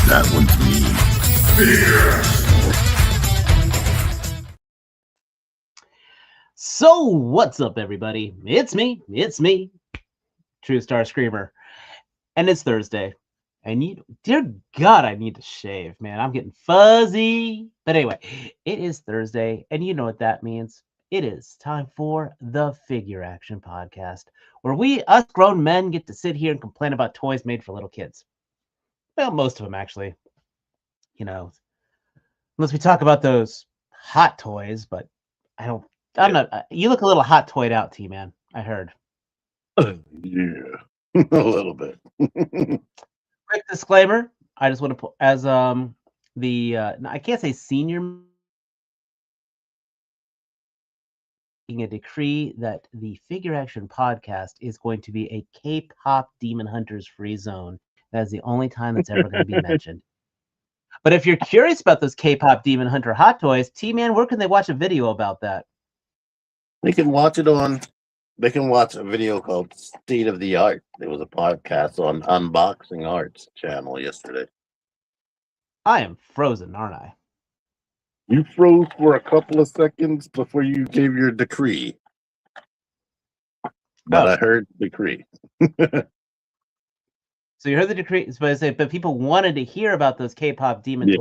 That one's me. So what's up, everybody? It's me, True Star Screamer, and it's Thursday. And dear God, I need to shave, man. I'm getting fuzzy. But anyway, it is Thursday, and you know what that means. It is time for the FigureAction podcast, where us grown men, get to sit here and complain about toys made for little kids. Well, most of them, actually. You know, unless we talk about those hot toys, but I'm not. You look a little hot toyed out, T-Man. I heard. Yeah, a little bit. Quick disclaimer: I just want to put as I can't say senior, a decree that the FigureAction podcast is going to be a K-pop Demon Hunters free zone. That is the only time that's ever going to be mentioned. But if you're curious about those K-pop Demon Hunter hot toys, T-Man, where can they watch a video about that? They can watch it on. They can watch a video called State of the Art. There was a podcast on Unboxing Arts channel yesterday. I am frozen, aren't I? You froze for a couple of seconds before you gave your decree. But I heard decree. So you heard the decree, but people wanted to hear about those K-pop Demon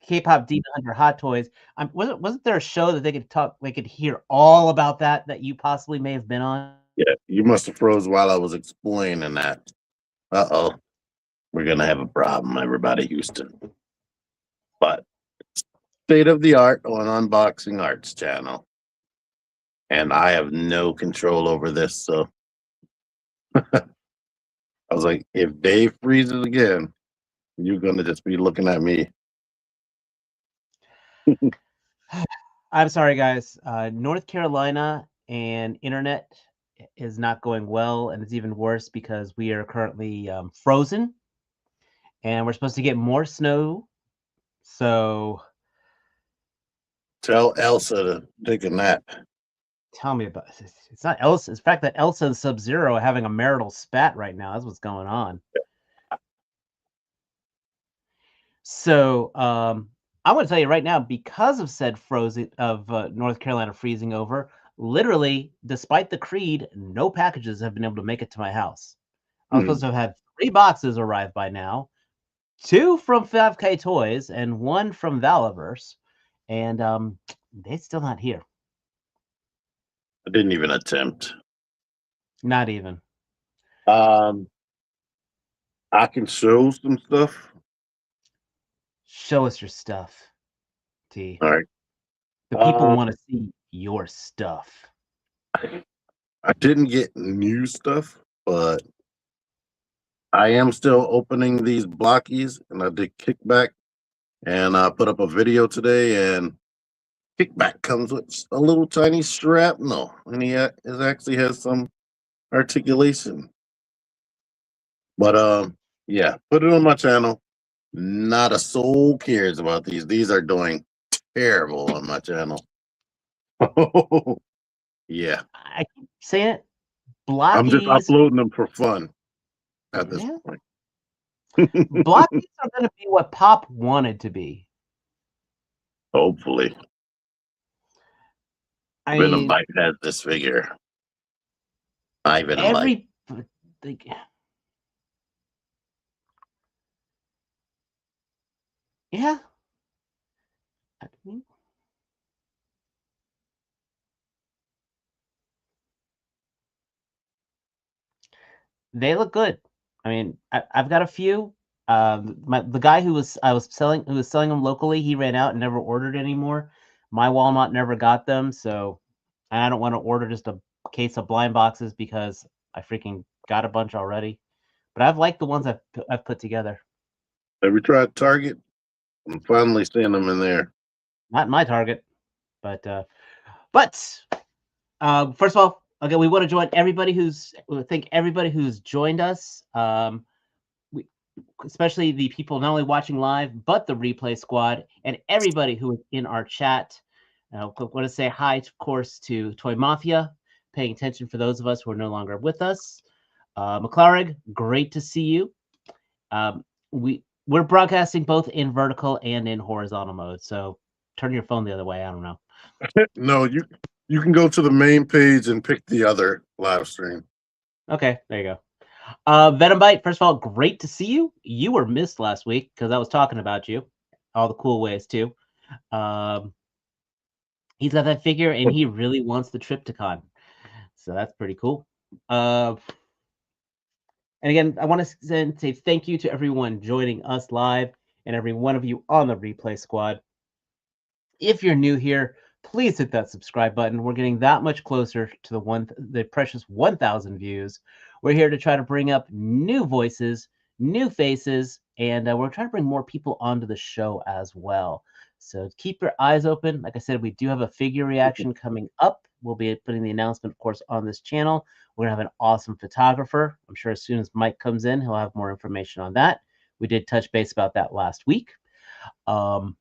K-pop Demon Hunter hot toys. Wasn't there a show that they could hear all about that you possibly may have been on? Yeah, you must have froze while I was explaining that. Uh-oh. We're going to have a problem, everybody, Houston. But State of the Art on Unboxing Arts channel. And I have no control over this, so I was like, if Dave freezes again, you're going to just be looking at me. I'm sorry, guys. North Carolina and internet is not going well, and it's even worse because we are currently frozen, and we're supposed to get more snow. So tell Elsa to take a nap. Tell me about it. It's not Elsa. It's the fact that Elsa and Sub-Zero are having a marital spat right now. That's what's going on. So I want to tell you right now, because of said North Carolina freezing over, literally, despite the creed, no packages have been able to make it to my house. I was supposed to have had 3 boxes arrive by now, 2 from 5K Toys and 1 from Valaverse, and they're still not here. I didn't even attempt. Not even. I can show some stuff. Show us your stuff, T. All right. The people want to see your stuff. I didn't get new stuff, but I am still opening these Blokees, and I did Kickback, and I put up a video today, and Kickback comes with a little tiny shrapnel, and it actually has some articulation. But yeah, put it on my channel. Not a soul cares about these. These are doing terrible on my channel. Yeah. I keep saying it. Blokees. I'm just uploading them for fun at this point. Blokees are going to be what Pop wanted to be. Hopefully. Venom Bite has this figure. Venom Bite. Yeah. They look good. I mean, I've got a few. The guy who was selling them locally, he ran out and never ordered anymore. My Walmart never got them, so I don't want to order just a case of blind boxes because I freaking got a bunch already. But I've liked the ones I've put together. Have you tried Target? I'm finally seeing them in there. Not my Target, but first of all, okay, we want to join everybody who's joined us. Especially the people not only watching live, but the replay squad and everybody who is in our chat. I want to say hi, of course, to Toy Mafia, paying attention for those of us who are no longer with us. McClarrig, great to see you. We're broadcasting both in vertical and in horizontal mode, so turn your phone the other way. I don't know. No, you can go to the main page and pick the other live stream. Okay, there you go. Venom Bite, first of all, great to see you. You were missed last week because I was talking about you, all the cool ways too. He's got that figure and he really wants the Triptychon, so that's pretty cool. And again, I want to say thank you to everyone joining us live and every one of you on the replay squad. If you're new here, please hit that subscribe button. We're getting that much closer to the precious 1,000 views. We're here to try to bring up new voices, new faces, and we're trying to bring more people onto the show as well. So keep your eyes open. Like I said, we do have a figure reaction coming up. We'll be putting the announcement, of course, on this channel. We're going to have an awesome photographer. I'm sure as soon as Mike comes in, he'll have more information on that. We did touch base about that last week. And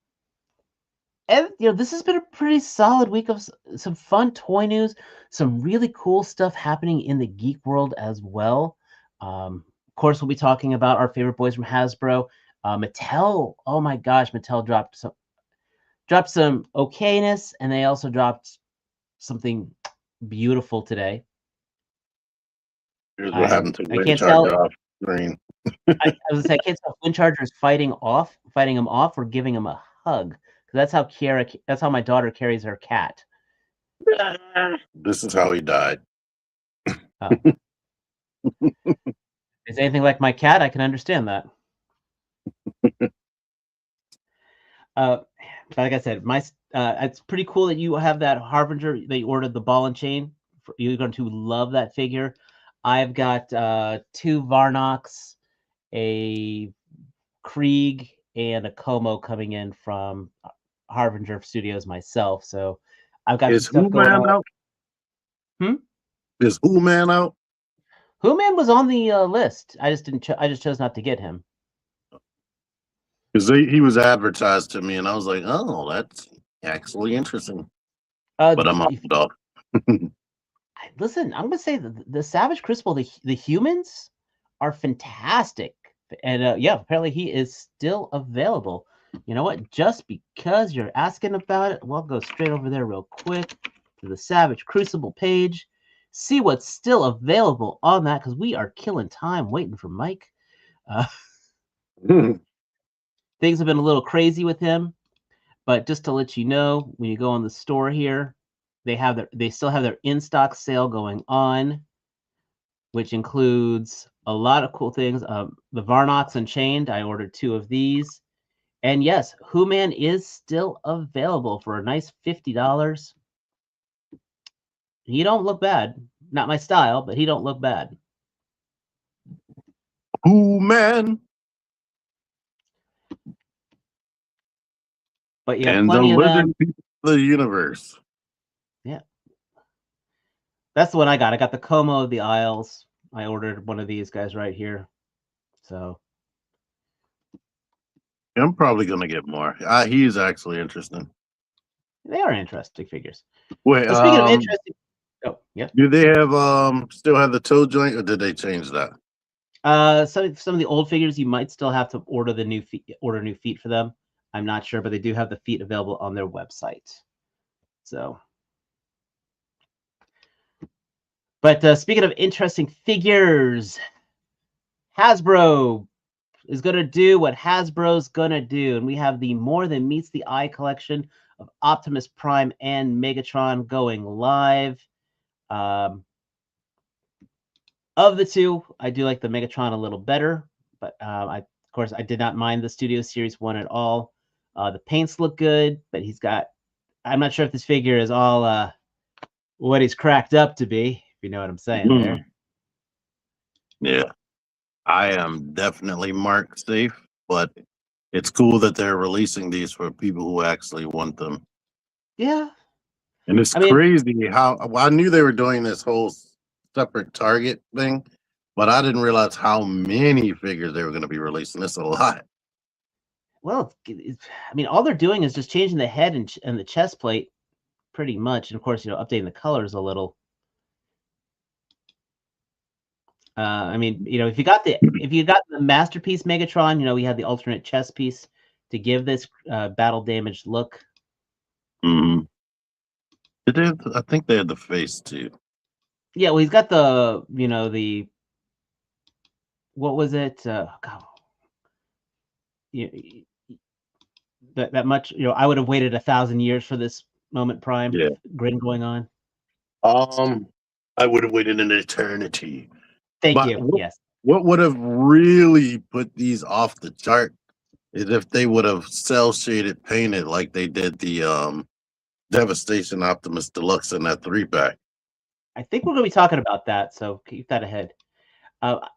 this has been a pretty solid week of some fun toy news, some really cool stuff happening in the geek world as well. Of course, we'll be talking about our favorite boys from Hasbro. Mattel, oh my gosh, Mattel dropped some okayness, and they also dropped something beautiful today. Here's what happened to I can't tell. off screen. I was gonna say I can't tell if Wind Charger is fighting him off, or giving him a hug. That's how my daughter carries her cat. This is how he died. Oh. Is anything like my cat? I can understand that. Like I said, it's pretty cool that you have that Harbinger, that you ordered the ball and chain. You're going to love that figure. I've got 2 Varnox, a Krieg, and a Como coming in from Harbinger Studios myself. So I've got some stuff going on. Out? Is Who-Man out? Who-Man was on the list. I just chose not to get him. Because he was advertised to me, and I was like, "Oh, that's actually interesting." But I'm off. Listen, I'm gonna say the Savage Crucible, the humans are fantastic, and yeah, apparently he is still available. You know what? Just because you're asking about it, we'll go straight over there real quick to the Savage Crucible page, see what's still available on that, because we are killing time waiting for Mike. Things have been a little crazy with him, but just to let you know, when you go on the store here, they still have their in-stock sale going on, which includes a lot of cool things. The Varnox Unchained, I ordered 2 of these. And yes, Who-Man is still available for a nice $50. He don't look bad. Not my style, but he don't look bad. Who-Man. But yeah, and plenty the of them. The universe. Yeah. That's the one I got. I got the Como of the Isles. I ordered one of these guys right here. So I'm probably going to get more. He's actually interesting. They are interesting figures. Wait, so speaking of interesting, yeah. Do they have still have the toe joint, or did they change that? Some of the old figures you might still have to order new feet for them. I'm not sure, but they do have the feet available on their website. So, but speaking of interesting figures, Hasbro is going to do what Hasbro's going to do, and we have the More Than Meets the Eye collection of Optimus Prime and Megatron going live. Of the 2, I do like the Megatron a little better, but of course, I did not mind the Studio Series 1 at all. The paints look good, but I'm not sure if this figure is all what he's cracked up to be, if you know what I'm saying there. Yeah, I am definitely mark safe, but it's cool that they're releasing these for people who actually want them. Yeah. And it's crazy how I knew they were doing this whole separate Target thing, but I didn't realize how many figures they were going to be releasing. It's a lot. Well, I mean, all they're doing is just changing the head and the chest plate pretty much. And of course, updating the colors a little. I mean, if you got the masterpiece Megatron, we had the alternate chest piece to give this battle damaged look. Mm-hmm. I think they had the face too. Yeah, well, he's got the the what was it? God, that much. I would have waited 1,000 years for this moment. Prime grin going on. I would have waited an eternity. Thank you. Yes. What would have really put these off the chart is if they would have cell shaded painted like they did the Devastation Optimus Deluxe in that 3-pack. I think we're going to be talking about that, so keep that ahead. I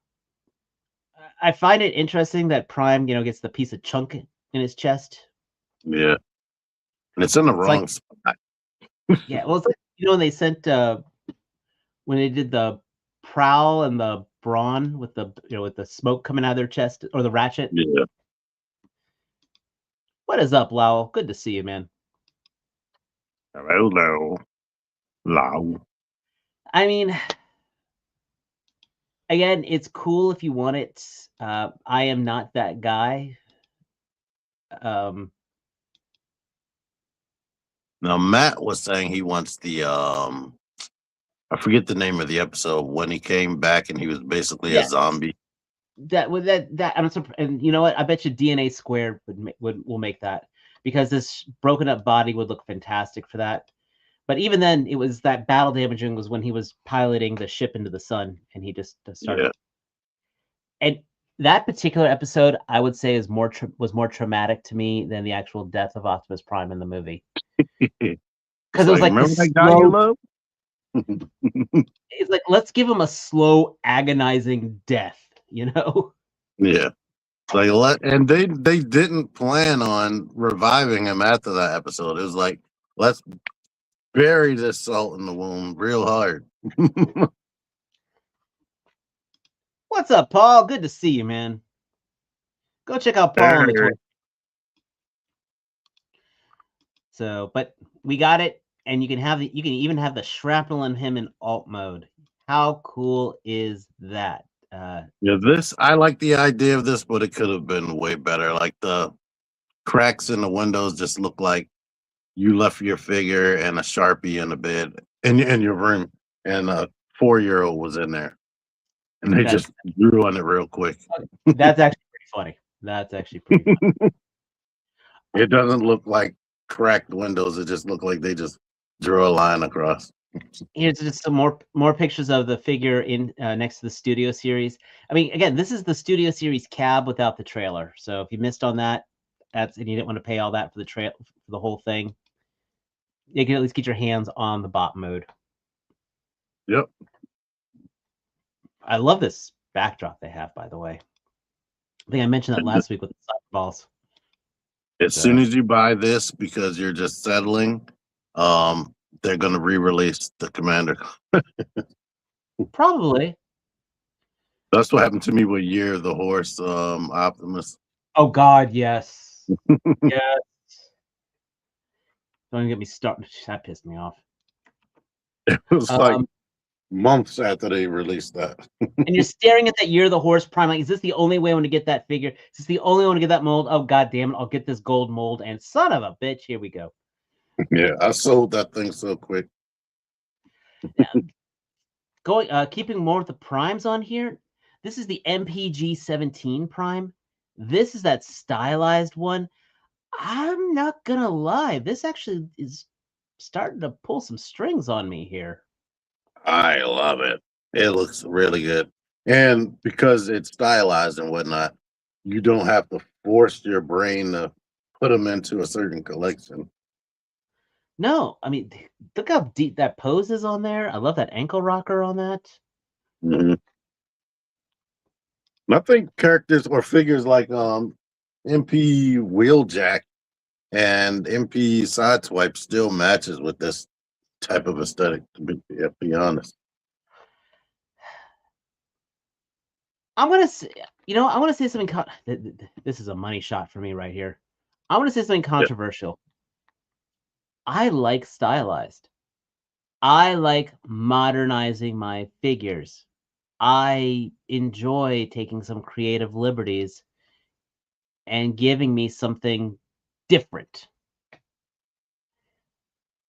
find it interesting that Prime, gets the piece of chunk in his chest. Yeah, and it's in the wrong spot. Yeah, well, it's like, when they sent when they did the Prowl and the Brawn with the with the smoke coming out of their chest, or the Ratchet. Yeah. What is up, Lowell? Good to see you, man. Hello, Lowell. I mean, again, it's cool if you want it. I am not that guy. Now Matt was saying he wants the I forget the name of the episode when he came back and he was basically a zombie. That I'm surprised, and you know what? I bet you DNA Squared will make that, because this broken up body would look fantastic for that. But even then, it was that battle damaging was when he was piloting the ship into the sun, and he just started. Yeah. And that particular episode, I would say, was more traumatic to me than the actual death of Optimus Prime in the movie. Because it was like, remember that guy you love? It's like, let's give him a slow, agonizing death. Yeah. And they didn't plan on reviving him after that episode. It was like, let's bury this salt in the wound real hard. What's up, Paul? Good to see you, man. Go check out Paul on the Twitter. So, but we got it, and you can even have the shrapnel in him in alt mode. How cool is that? Yeah, I like the idea of this, but it could have been way better. Like the cracks in the windows just look like you left your figure and a Sharpie in the bed in your room, and a 4-year-old was in there, and they just drew on it real quick. That's actually pretty funny. That's actually pretty funny. It doesn't look like cracked windows. It just looked like they just drew a line across. Here's just some more pictures of the figure in next to the Studio Series. I mean, again, this is the Studio Series cab without the trailer. So if you missed on that, and you didn't want to pay all that for the whole thing, you can at least get your hands on the bot mode. Yep. I love this backdrop they have, by the way. I think I mentioned that last week with the balls. As soon as you buy this, because you're just settling, they're going to re-release the Commander. Probably. That's what happened to me with Year of the Horse Optimus. Oh God, yes. Yes. Don't get me started. That pissed me off. It was like months after they released that. And you're staring at that Year of the Horse Prime. Like, is this the only way I want to get that figure? Is this the only way to get that mold? Oh God damn it! I'll get this gold mold. And son of a bitch, here we go. Yeah, I sold that thing so quick. Keeping more with the primes on here. This is the MPG-17 Prime. This is that stylized one. I'm not gonna lie, this actually is starting to pull some strings on me here. I love it. It looks really good. And because it's stylized and whatnot, you don't have to force your brain to put them into a certain collection. No, I mean, look how deep that pose is on there. I love that ankle rocker on that. Mm-hmm. I think characters or figures like MP Wheeljack and MP Sideswipe still matches with this type of aesthetic, to be honest. I'm gonna say, I want to say something. This is a money shot for me right here. I want to say something controversial. I like stylized. I like modernizing my figures. I enjoy taking some creative liberties and giving me something different.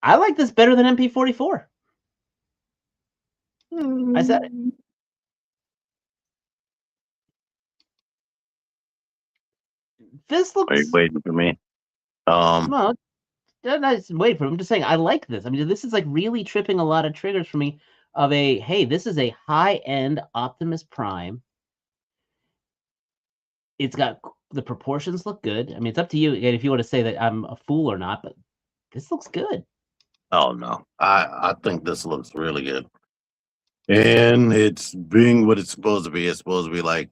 I like this better than MP44. I said it. This Are you looks waiting for me? well. Wait for. I'm just saying I like this. I mean, this is like really tripping a lot of triggers for me. Of a hey, this is a high-end Optimus Prime. It's got the proportions look good. I mean, it's up to you again if you want to say that I'm a fool or not, but this looks good. Oh no, I think this looks really good, and it's being what it's supposed to be. It's supposed to be like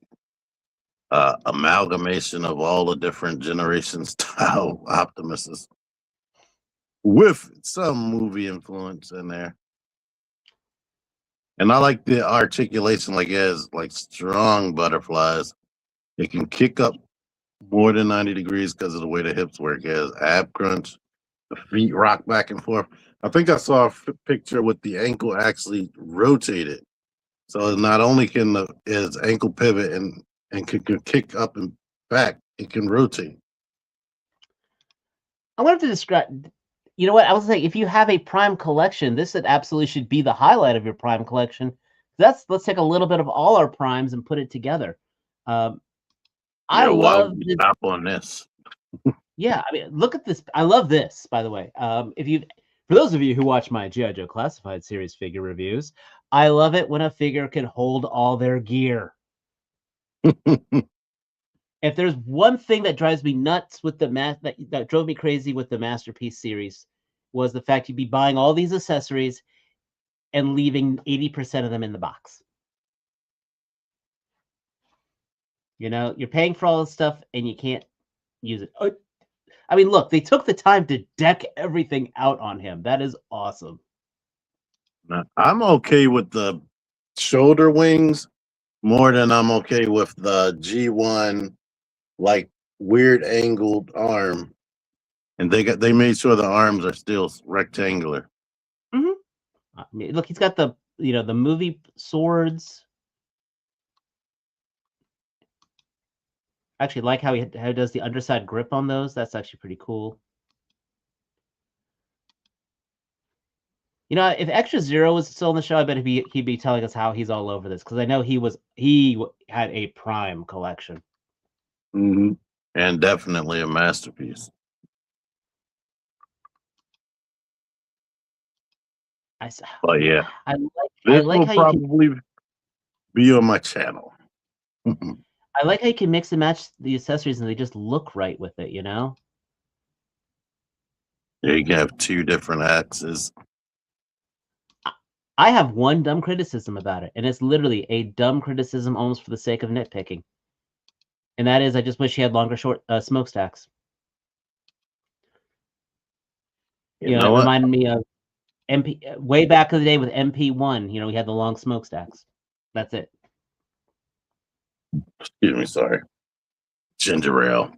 amalgamation of all the different generation style Optimuses with some movie influence in there. And I like the articulation, like it has like strong butterflies. It can kick up more than 90 degrees because of the way the hips work. It has ab crunch. The feet rock back and forth. I think I saw a picture with the ankle actually rotated. So not only can his ankle pivot and can kick up and back, it can rotate. I wanted to describe. You know what? I was saying if you have a Prime collection, this absolutely should be the highlight of your Prime collection. Let's take a little bit of all our Primes and put it together. I Why would love we this. stop on this? Yeah, I mean, look at this. I love this, by the way. If you, for those of you who watch my G.I. Joe Classified series figure reviews, I love it when a figure can hold all their gear. If there's one thing that drives me nuts with the that drove me crazy with the Masterpiece series, was the fact you'd be buying all these accessories and leaving 80% of them in the box. You know, you're paying for all this stuff and you can't use it. I mean, look, they took the time to deck everything out on him. That is awesome. I'm okay with the shoulder wings more than I'm okay with the G1 like weird angled arm. And they made sure the arms are still rectangular. Mm-hmm. I mean, look, he's got the the movie swords. Actually, like how he does the underside grip on those. That's actually pretty cool. You know, if Extra Zero was still in the show, I bet he'd be telling us how he's all over this because I know he had a Prime collection. Mm-hmm. And definitely a masterpiece. But yeah, I this like will how probably be on my channel. I like how you can mix and match the accessories and they just look right with it, you know? Yeah, you can have two different axes. I have one dumb criticism about it, and it's literally a dumb criticism almost for the sake of nitpicking. And that is, I just wish he had longer smokestacks. You It know what? reminded me of way back in the day with MP1. You know, we had the long smokestacks. That's it. Excuse me, sorry. Ginger ale.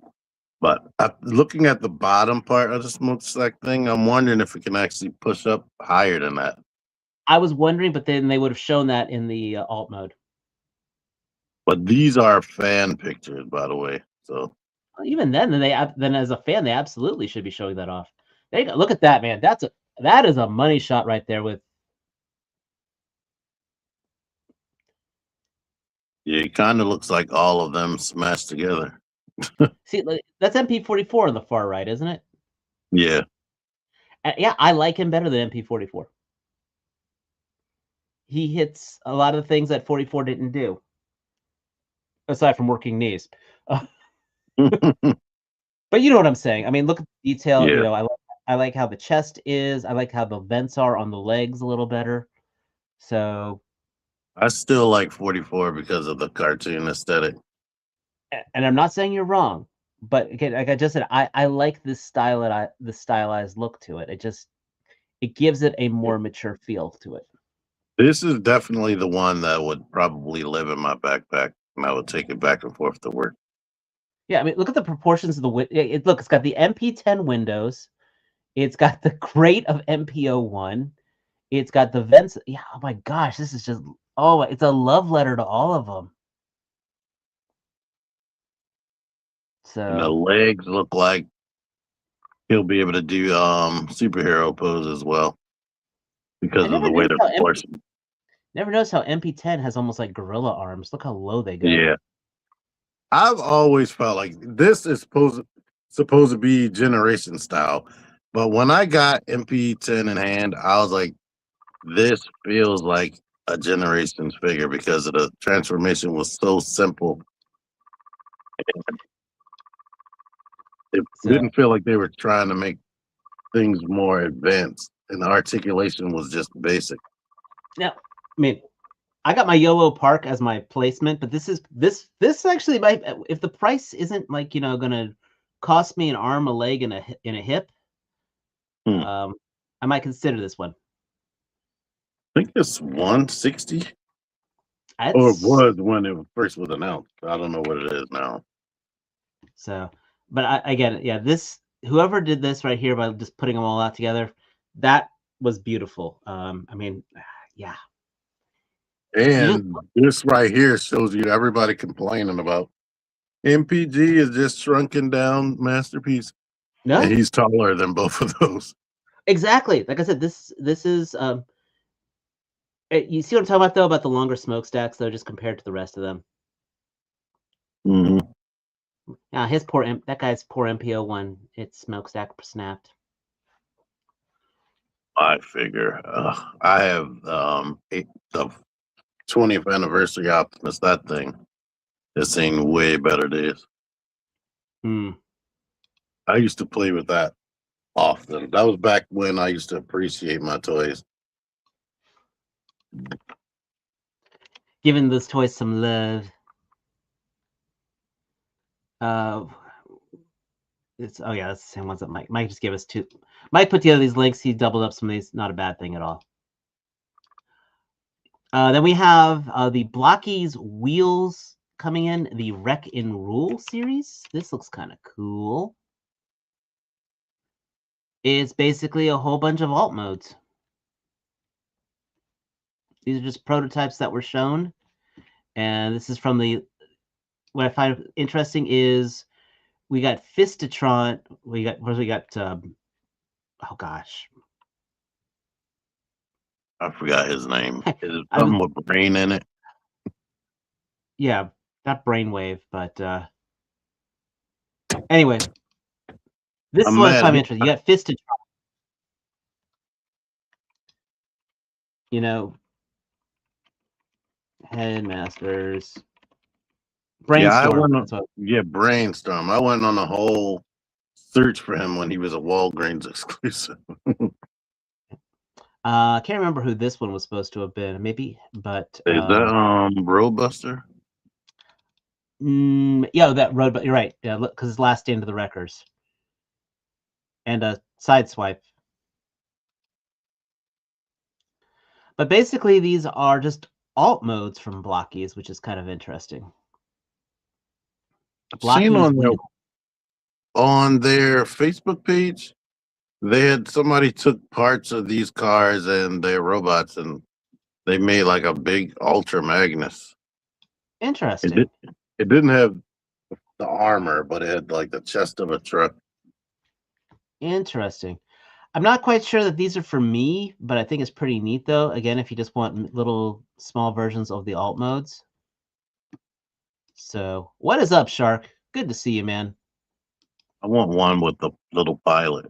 But looking at the bottom part of the smokestack thing, I'm wondering if it can actually push up higher than that. I was wondering, but then they would have shown that in the alt mode. But these are fan pictures, by the way. So even then as a fan, they absolutely should be showing that off. There you go. Look at that, man. That is a money shot right there. With yeah, it kind of looks like all of them smashed together. see, that's MP44 on the far right, isn't it? Yeah. Yeah, I like him better than MP44. He hits a lot of the things that 44 didn't do, aside from working knees. But you know what I'm saying. I mean, look at the detail. Yeah. You know, I like how the chest is. I like how the vents are on the legs a little better. So I still like 44 because of the cartoon aesthetic. and I'm not saying you're wrong, but again, like I just said, I like this stylized look to it. It gives it a more mature feel to it. This is definitely the one that would probably live in my backpack, and I would take it back and forth to work. Yeah, I mean, look at the proportions of the look. It's got the MP10 windows. It's got the crate of MPO1. It's got the vents. Yeah, oh my gosh, this is just, oh, it's a love letter to all of them. And the So legs look like he'll be able to do superhero pose as well because of the way they're proportioned. never noticed how MP10 has almost like gorilla arms. Look how low they go. Yeah. I've always felt like this is supposed to be generation style. But when I got MP10 in hand, I was like, this feels like a generations figure because of the transformation was so simple. It didn't feel like they were trying to make things more advanced, and the articulation was just basic. Now, I mean, I got my YOLO Park as my placement, but this actually might, if the price isn't like, gonna cost me an arm, a leg, and a hip, I might consider this one. I think it's 160. Or it was when it first was announced. I don't know what it is now. So, but I get it. Yeah, whoever did this right here by just putting them all out together, that was beautiful. I mean, yeah. And this right here shows you everybody complaining about MPG is just shrunken down masterpiece. No, and he's taller than both of those. Exactly. Like I said, this is you see what I'm talking about though, about the longer smokestacks though, just compared to the rest of them. Yeah, that guy's poor MPO1, its smokestack snapped. I figure I have the 20th anniversary Optimus. That thing has seen way better days. I used to play with that often. That was back when I used to appreciate my toys. Giving those toys some love. That's the same ones that Mike just gave us two. Mike put together these links. He doubled up some of these. Not a bad thing at all. Then we have the Blokees wheels coming in, the Wreck and Rule series. This looks kind of cool. It's basically a whole bunch of alt modes. These are just prototypes that were shown. And this is from what I find interesting is we got Fistatron. We got oh gosh. I forgot his name. Is it something with brain in it? Yeah, not Brainwave, but anyway. This is what I'm interested. You got Fistatron. Headmasters. Brainstorm. Brainstorm. I went on a whole search for him when he was a Walgreens exclusive. I can't remember who this one was supposed to have been. Maybe, but is that Roadbuster? Yeah, that Road. You're right. Yeah, because it's Last Stand of the Wreckers. And a Sideswipe. But basically, these are just alt modes from Blokees, which is kind of interesting. Seen on their Facebook page, they had somebody took parts of these cars and their robots, and they made like a big Ultra Magnus. Interesting. It didn't have the armor, but it had like the chest of a truck. Interesting. I'm not quite sure that these are for me, but I think it's pretty neat though. Again, if you just want little small versions of the alt modes. So, what is up, Shark? Good to see you, man. I want one with the little pilot.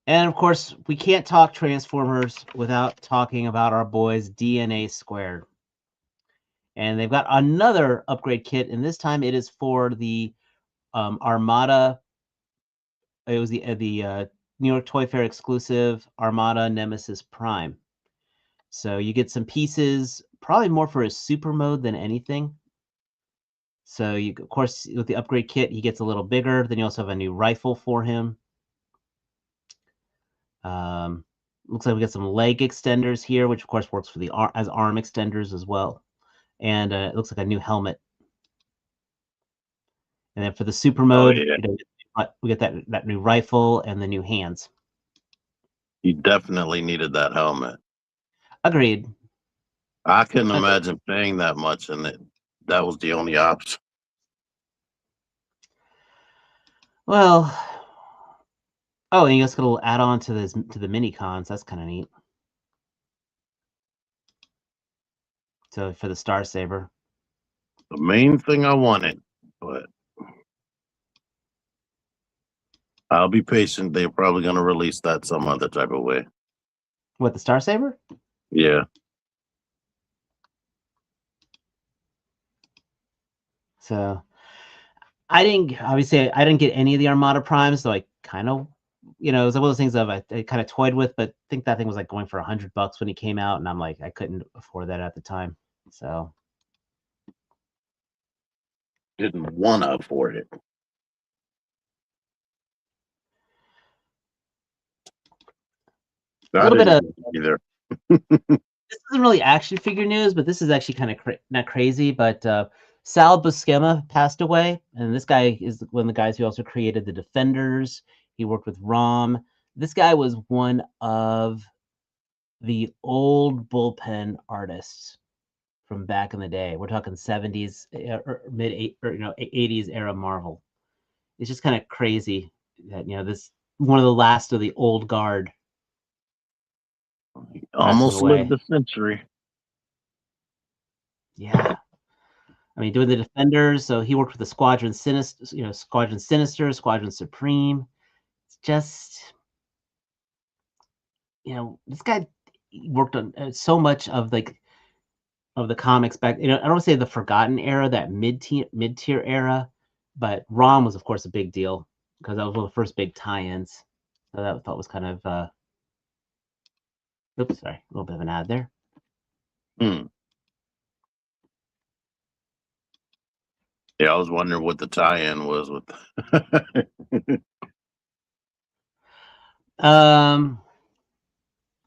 And of course, we can't talk Transformers without talking about our boys DNA Squared. And they've got another upgrade kit, and this time it is for the Armada. It was the New York Toy Fair exclusive Armada Nemesis Prime. So you get some pieces, probably more for a super mode than anything. So you, of course, with the upgrade kit, he gets a little bigger. Then you also have a new rifle for him. Looks like we got some leg extenders here, which of course works for the as arm extenders as well. And it looks like a new helmet. And then for the super mode, yeah. we get that new rifle and the new hands. You definitely needed that helmet. Agreed. I couldn't imagine paying that much, and that was the only option. Well, oh, and you guys got a little add-on to the mini cons. That's kind of neat. So for the Star Saber. The main thing I wanted, but I'll be patient. They're probably going to release that some other type of way. What, the Star Saber? Yeah. So I didn't get any of the Armada Primes, so I kind of, it was one of those things I kind of toyed with, but I think that thing was like going for $100 when it came out, and I'm like, I couldn't afford that at the time. So Didn't want to afford it. a little bit of either. This isn't really action figure news, but this is actually kind of not crazy. But Sal Buscema passed away, and this guy is one of the guys who also created the Defenders. He worked with ROM. This guy was one of the old bullpen artists from back in the day. We're talking 70s or mid 80s era Marvel. It's just kind of crazy that this one of the last of the old guard. Almost lived a century. Yeah. I mean, doing the Defenders, so he worked with the Squadron Sinister, Squadron Sinister, Squadron Supreme. It's just, this guy worked on so much of the comics back. I don't want to say the Forgotten era, that mid-tier era, but ROM was, of course, a big deal because that was one of the first big tie-ins. So that I thought was kind of, oops, sorry, a little bit of an ad there. Yeah, I was wondering what the tie-in was with.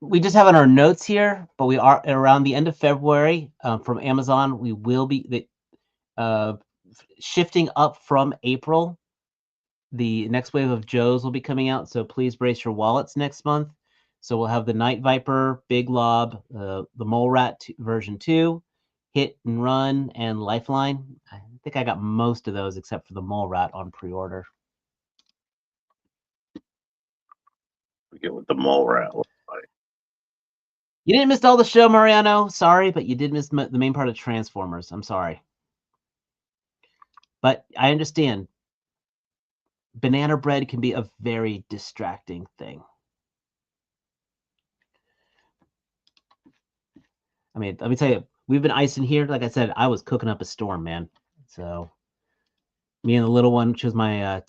We just have on our notes here, but we are around the end of February from Amazon. We will be shifting up from April. The next wave of Joes will be coming out, so please brace your wallets next month. So we'll have the Night Viper, Big Lob, the Mole Rat version 2, Hit and Run, and Lifeline. I think I got most of those except for the Mole Rat on pre-order. Forget what the Mole Rat looks like. You didn't miss all the show, Mariano. Sorry, but you did miss the main part of Transformers. I'm sorry. But I understand. Banana bread can be a very distracting thing. I mean, let me tell you, we've been icing here. Like I said, I was cooking up a storm, man. So me and the little one, she was my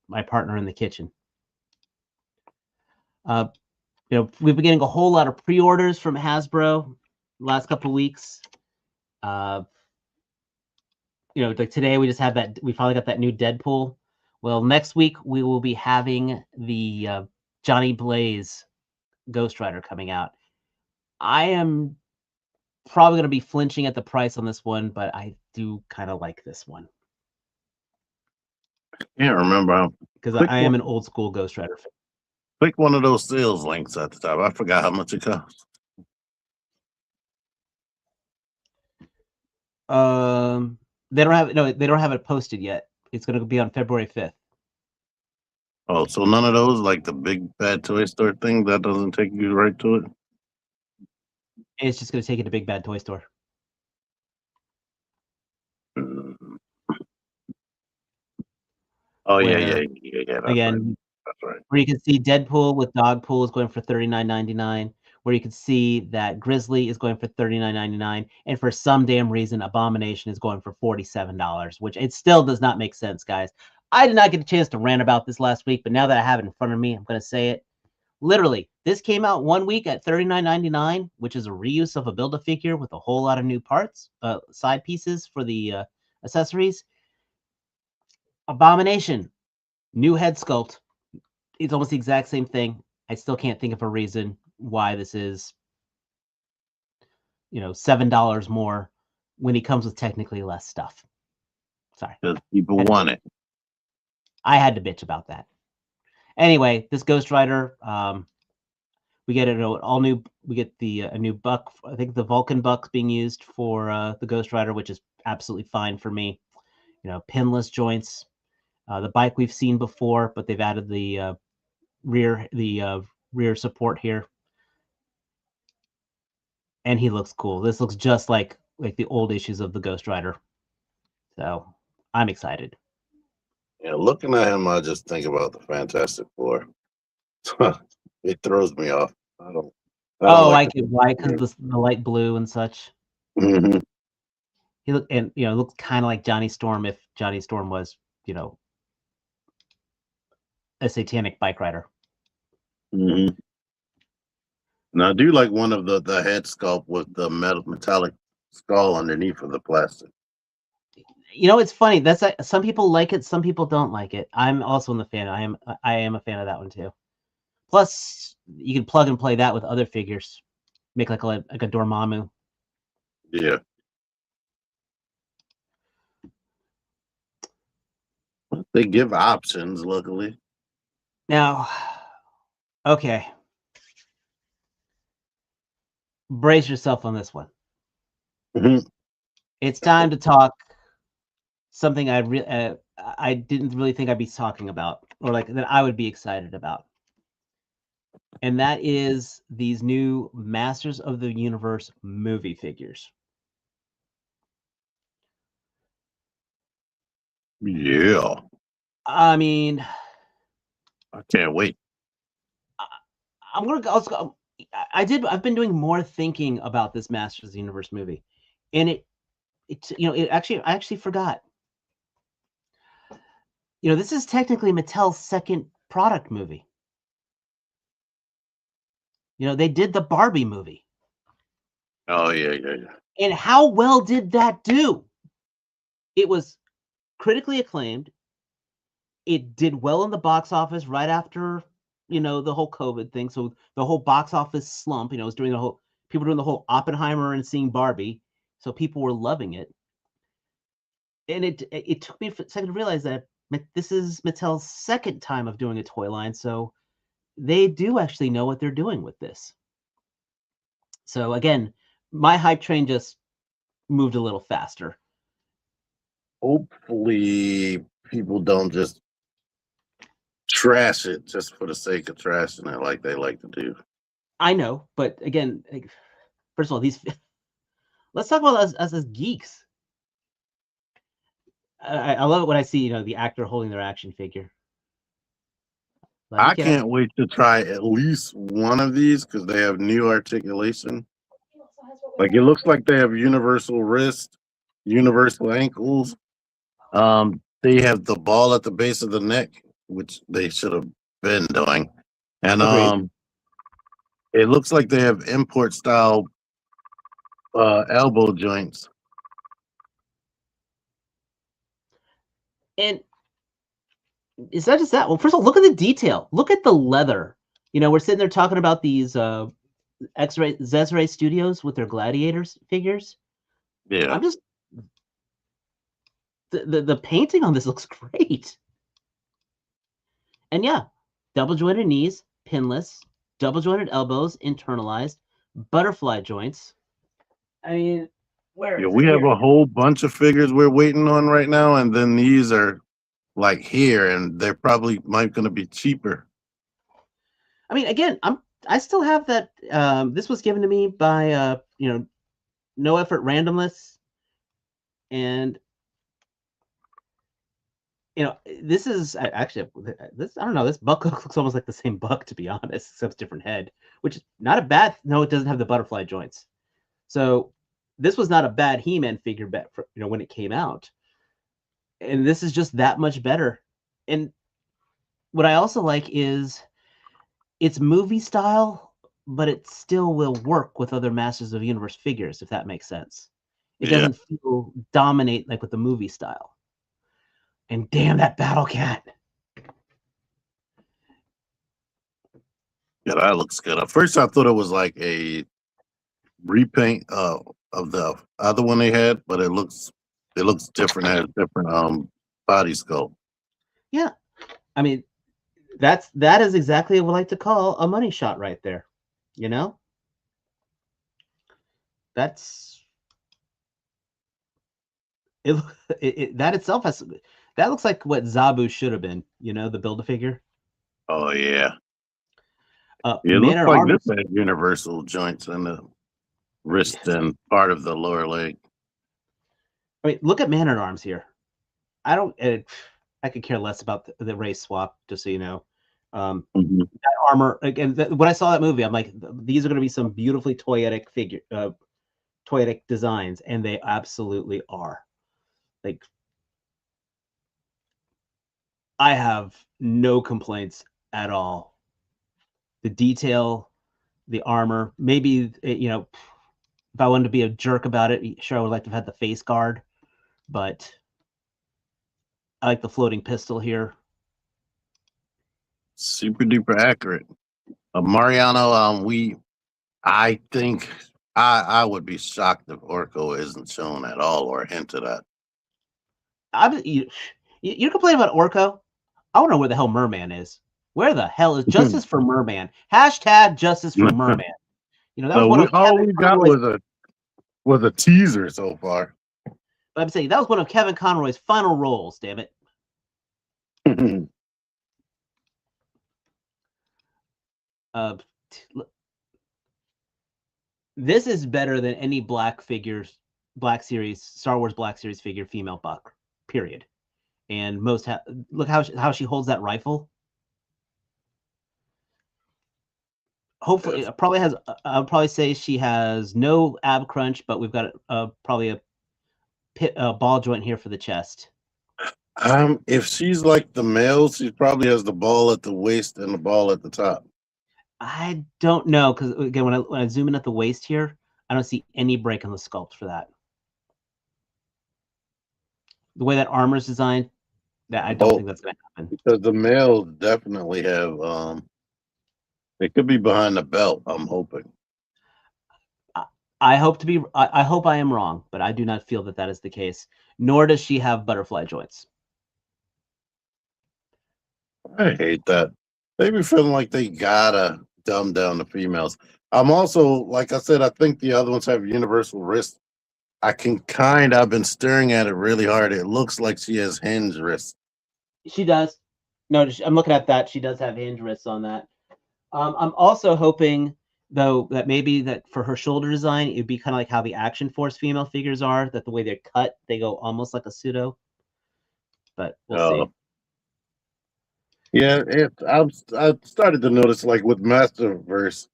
my partner in the kitchen. We've been getting a whole lot of pre-orders from Hasbro last couple of weeks. Like today we just had that. We finally got that new Deadpool. Well, next week we will be having the Johnny Blaze Ghost Rider coming out. I am probably going to be flinching at the price on this one, but I do kind of like this one. I can't remember. Because I am an old school Ghost Rider fan. Click one of those sales links at the top. I forgot how much it costs. They don't have it posted yet. It's going to be on February 5th. Oh, so none of those, like the big bad toy store thing, that doesn't take you right to it? It's just going to take you to Big Bad Toy Store. Oh, yeah. Again, that's right. Where you can see Deadpool with Dogpool is going for $39.99. Where you can see that Grizzly is going for $39.99. And for some damn reason, Abomination is going for $47, which it still does not make sense, guys. I did not get a chance to rant about this last week, but now that I have it in front of me, I'm going to say it. Literally, this came out 1 week at $39.99, which is a reuse of a Build-A-Figure with a whole lot of new parts, side pieces for the accessories. Abomination, new head sculpt. It's almost the exact same thing. I still can't think of a reason why this is, $7 more when he comes with technically less stuff. Sorry. Because people want it. I had to bitch about that. Anyway, this Ghost Rider, we get all new. We get a new buck. I think the Vulcan buck's being used for the Ghost Rider, which is absolutely fine for me. You know, pinless joints. The bike we've seen before, but they've added the rear support here, and he looks cool. This looks just like the old issues of the Ghost Rider. So I'm excited. Yeah, looking at him, I just think about the Fantastic Four. It throws me off. I don't I get why, because the light blue and such. Mm-hmm. He looks kind of like Johnny Storm if Johnny Storm was, a satanic bike rider. Mm-hmm. Now, I do like one of the head sculpt with the metallic skull underneath of the plastic. It's funny. That's some people like it, some people don't like it. I'm also in the fan. I am a fan of that one too. Plus, you can plug and play that with other figures. Make like a Dormammu. Yeah. They give options, luckily. Now, okay. Brace yourself on this one. Mm-hmm. It's time to talk something I didn't really think I'd be talking about, or like that I would be excited about. And that is these new Masters of the Universe movie figures. Yeah. I mean, I can't wait. I'm gonna go. I've been doing more thinking about this Masters of the Universe movie, and I actually forgot. This is technically Mattel's second product movie. They did the Barbie movie. Oh yeah. And how well did that do? It was critically acclaimed. It did well in the box office right after, the whole COVID thing. So the whole box office slump, was doing people doing the whole Oppenheimer and seeing Barbie. So people were loving it. And it took me a second to realize that this is Mattel's second time of doing a toy line. So they do actually know what they're doing with this. So again, my hype train just moved a little faster. Hopefully, people don't just trash it just for the sake of trashing it, like they like to do. I know, but again, first of all, let's talk about us as geeks. I love it when I see the actor holding their action figure. I can't wait to try at least one of these because they have new articulation. Like it looks like they have universal wrist, universal ankles. They have the ball at the base of the neck, which they should have been doing. And it looks like they have import style elbow joints. And is that just that? Well, first of all, look at the detail. Look at the leather. We're sitting there talking about these Zesray Studios with their gladiators figures. Yeah. I'm just the painting on this looks great. And yeah, double jointed knees, pinless, double jointed elbows, internalized, butterfly joints. I mean, We have a whole bunch of figures we're waiting on right now, and then these are like here, and they're probably might going to be cheaper. I mean, again, I still have that. This was given to me by No Effort Randomless, and this is actually this. I don't know. This buck looks almost like the same buck, to be honest, except different head, which is not a bad. No, it doesn't have the butterfly joints. So this was not a bad He-Man figure bet for when it came out, and this is just that much better. And what I also like is it's movie style, but it still will work with other Masters of the Universe figures, if that makes sense. It doesn't feel dominate like with the movie style. And damn that Battle Cat. Yeah, that looks good. At first, I thought it was like a repaint of the other one they had, but it looks It looks different, has different body sculpt. Yeah, I mean, that is exactly what I like to call a money shot right there. You know, that's it. That itself has that looks like what Zabu should have been. You know, the Build-A-Figure. Oh yeah. It Man looks at like this Arms. has universal joints in the wrist and part of the lower leg. I mean, look at Man at Arms here. I don't. I could care less about the race swap, just so you know. Mhm. That armor again. When I saw that movie, I'm like, these are going to be some beautifully toyetic toyetic designs, and they absolutely are. Like, I have no complaints at all. The detail, the armor, maybe you know, if I wanted to be a jerk about it, sure, I would like to have had the face guard, but I like the floating pistol here. Super duper accurate. Mariano, I think I would be shocked if Orko isn't shown at all or hinted at. You're complaining about Orko? I want to know where the hell Merman is. Where the hell is Justice for Merman? Hashtag Justice for Merman. You know, that was one of all Kevin we got Conroy's, was a teaser so far. I'm saying that was one of Kevin Conroy's final roles, damn it. This is better than any Black Series, Star Wars Black Series figure female buck, period. And most look how she holds that rifle. Hopefully, it probably has. I would probably say she has no ab crunch, but we've got probably a ball joint here for the chest. If she's like the males, she probably has the ball at the waist and the ball at the top. I don't know, because again, when I zoom in at the waist here, I don't see any break on the sculpt for that. The way that armor is designed, that I don't think that's going to happen. Because the males definitely have. It could be behind the belt. I'm hoping. I hope to be. I hope I am wrong, but I do not feel that is the case. Nor does she have butterfly joints. I hate that. They be feeling like they gotta dumb down the females. I'm also, like I said, I think the other ones have universal wrist. I've been staring at it really hard. It looks like she has hinge wrists. She does. No, I'm looking at that. She does have hinge wrists on that. I'm also hoping, though, that maybe that for her shoulder design, it'd be kind of like how the Action Force female figures are, that the way they're cut, they go almost like a pseudo. But we'll see. Yeah, I've started to notice, like with Masterverse,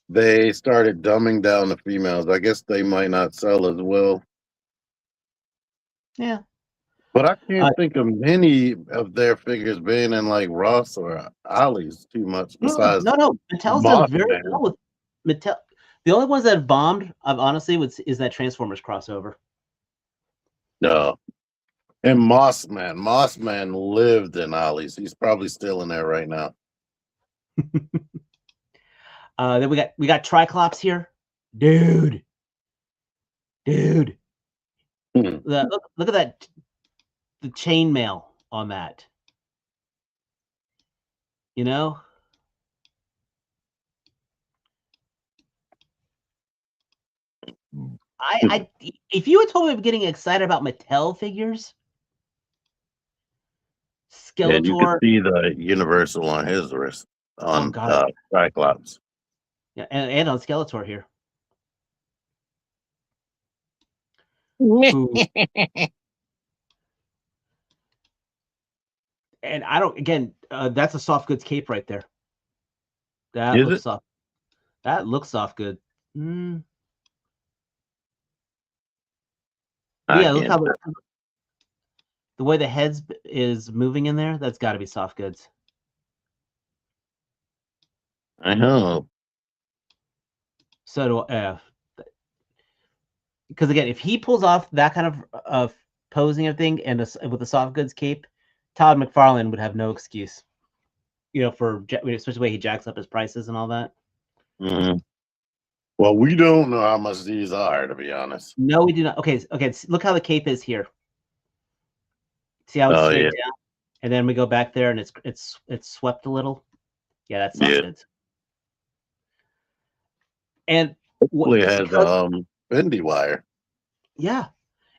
they started dumbing down the females. I guess they might not sell as well. Yeah. But I can't think of many of their figures being in like Ross or Ollie's too much. Besides, no. Mattel's done very well with Mattel. The only ones that have bombed, honestly, is that Transformers crossover. No. And Mossman lived in Ollie's. He's probably still in there right now. Then we got Triclops here, dude. Look at that, the chainmail on that. You know, if you had told me I'm getting excited about Mattel figures, Skeletor, and you can see the universal on his wrist on Cyclops. Yeah, and on Skeletor here. And I don't. Again, that's a soft goods cape right there. That looks soft. That looks soft good. Yeah, look how the way the heads is moving in there. That's got to be soft goods. I know. So do because again, if he pulls off that kind of posing of thing and with a soft goods cape, Todd McFarlane would have no excuse. You know, for especially the way he jacks up his prices and all that. Mm-hmm. Well, we don't know how much these are, to be honest. No, we do not. Okay, okay. Look how the cape is here. See how it's straight down, and then we go back there, and it's swept a little. Yeah, that's soft goods. And hopefully it has bendy wire. Yeah,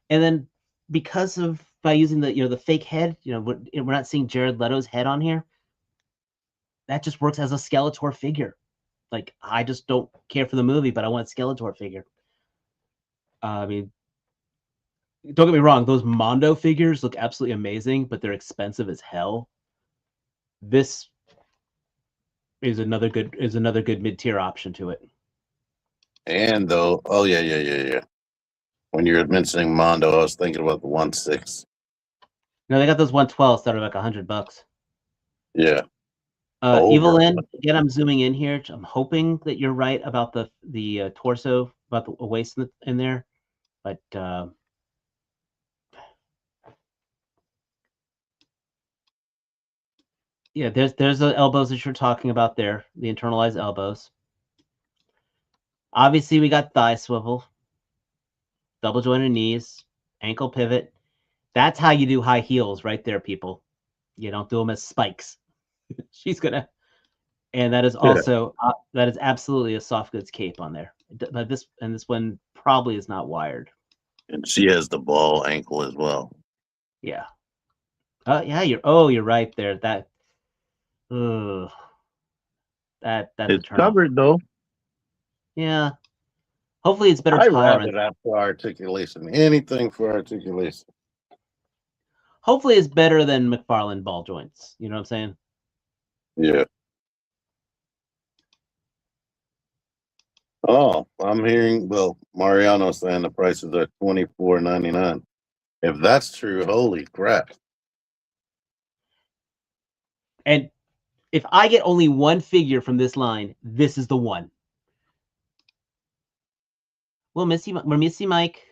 and then because of by using the the fake head, we're not seeing Jared Leto's head on here. That just works as a Skeletor figure. Like, I just don't care for the movie, but I want a Skeletor figure. I mean, don't get me wrong; those Mondo figures look absolutely amazing, but they're expensive as hell. This is another good mid-tier option to it. And though, yeah. When you were mentioning Mondo, I was thinking about the 1/6. No, they got those 112s that are like $100. Yeah. Evil Lynn, again, I'm zooming in here. I'm hoping that you're right about the torso, about the waist in there, but yeah, there's the elbows that you're talking about there, the internalized elbows. Obviously, we got thigh swivel, double jointed knees, ankle pivot. That's how you do high heels, right there, people. You don't do them as spikes. She's gonna, and that is also that is absolutely a soft goods cape on there. But this one probably is not wired. And she has the ball ankle as well. Yeah. Yeah, you're right there. That's it's covered though. Yeah. Hopefully it's better tolerance. I rather that for articulation. Anything for articulation. Hopefully it's better than McFarlane ball joints. You know what I'm saying? Yeah. Oh, I'm hearing, well, Mariano saying the prices are $24.99. If that's true, holy crap. And if I get only one figure from this line, this is the one. We'll miss you. We'll miss you, Mike.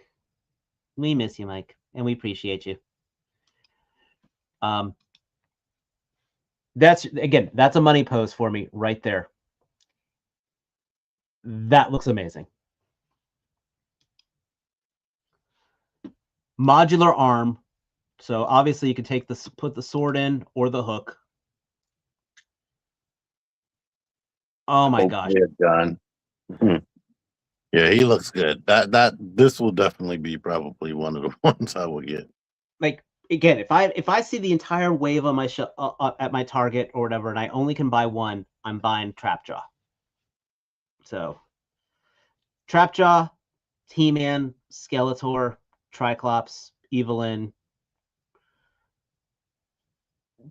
We miss you, Mike, and we appreciate you. That's a money pose for me right there. That looks amazing. Modular arm. So obviously you can put the sword in or the hook. Oh my gosh. John. Yeah, he looks good. This will definitely be probably one of the ones I will get. Like, again, if I see the entire wave on my at my Target or whatever, and I only can buy one, I'm buying Trapjaw. So, Trapjaw, He-Man, Skeletor, Triclops, Evelyn,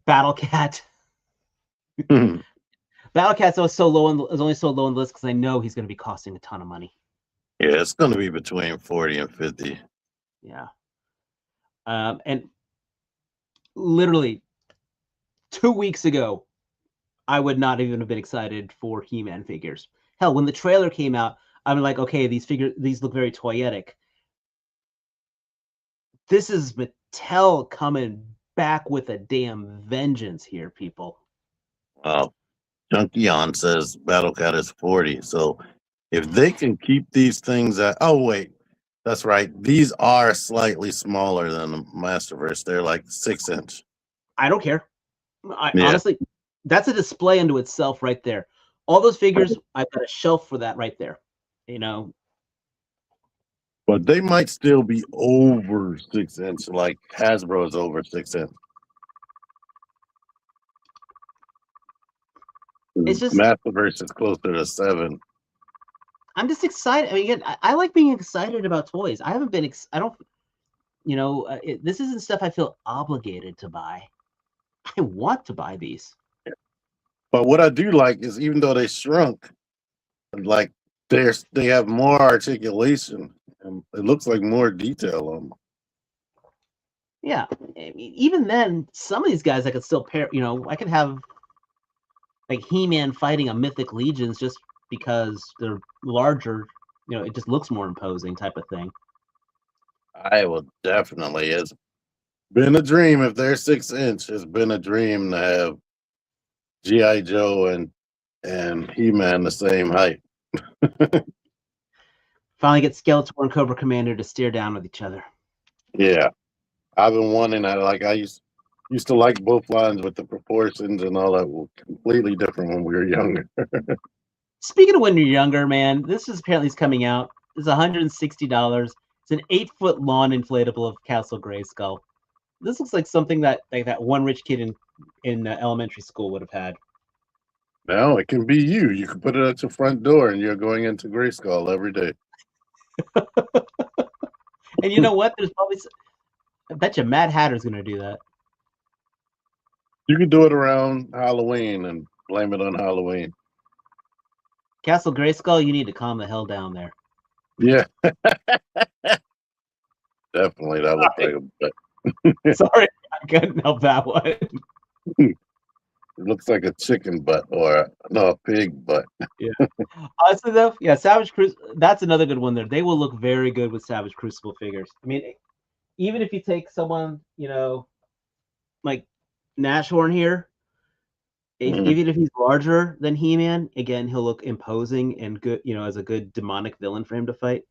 Battle Cat. Battle Cat's is only so low on the list because I know he's going to be costing a ton of money. Yeah, it's going to be between 40 and 50. Yeah. And literally 2 weeks ago, I would not even have been excited for He-Man figures. Hell, when the trailer came out, I'm like, okay, these look very toyetic. This is Mattel coming back with a damn vengeance here, people. Wow. Chunky On says Battle Cat is 40. So if they can keep these things at, oh wait, that's right. These are slightly smaller than the Masterverse. They're like 6-inch. I don't care. Honestly, that's a display unto itself right there. All those figures, I've got a shelf for that right there. You know. But they might still be over 6-inch, like Hasbro's over 6-inch. It's just Masterverse is closer to 7. I'm just excited. I mean, again, I like being excited about toys. I haven't been. I don't. You know, this isn't stuff I feel obligated to buy. I want to buy these. But what I do like is, even though they shrunk, like they have more articulation, and it looks like more detail on them. Yeah, I mean, even then, some of these guys I could still pair. You know, I could have like He-Man fighting a Mythic Legions just because they're larger. You know, it just looks more imposing, type of thing. I will definitely. It's been a dream. If they're 6-inch, it's been a dream to have G.I. Joe and He-Man the same height. Finally get Skeletor and Cobra Commander to stare down with each other. Yeah, I've been wanting that. Like I used to like both lines, but the proportions and all that were completely different when we were younger. Speaking of when you're younger, man, this is apparently coming out. It's $160. It's an 8-foot lawn inflatable of Castle Grayskull. This looks like something that that one rich kid in elementary school would have had. Now it can be you. You can put it at your front door, and you're going into Grayskull every day. And you know what? There's probably, I bet you Mad Hatter's going to do that. You can do it around Halloween and blame it on Halloween. Castle Grayskull, you need to calm the hell down there. Yeah, definitely. That looks like a butt. Sorry, I couldn't help that one. It looks like a chicken butt or a pig butt. Yeah. Honestly, though, yeah, Savage Crucible. That's another good one there. They will look very good with Savage Crucible figures. I mean, even if you take someone, like Nashorn here, even if he's larger than He-Man, again, he'll look imposing and good, as a good demonic villain for him to fight.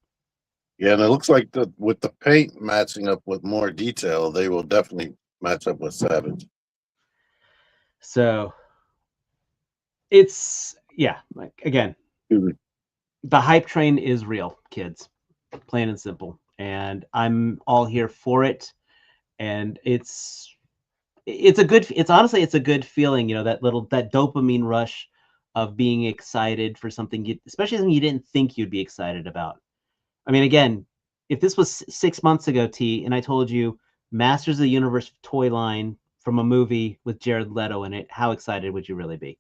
Yeah, and it looks like with the paint matching up with more detail, they will definitely match up with Savage. So it's, like, again, the hype train is real, kids, plain and simple. And I'm all here for it. And it's honestly, it's a good feeling, that dopamine rush of being excited for something, especially something you didn't think you'd be excited about. I mean, again, if this was 6 months ago, T, and I told you Masters of the Universe toy line from a movie with Jared Leto in it, how excited would you really be?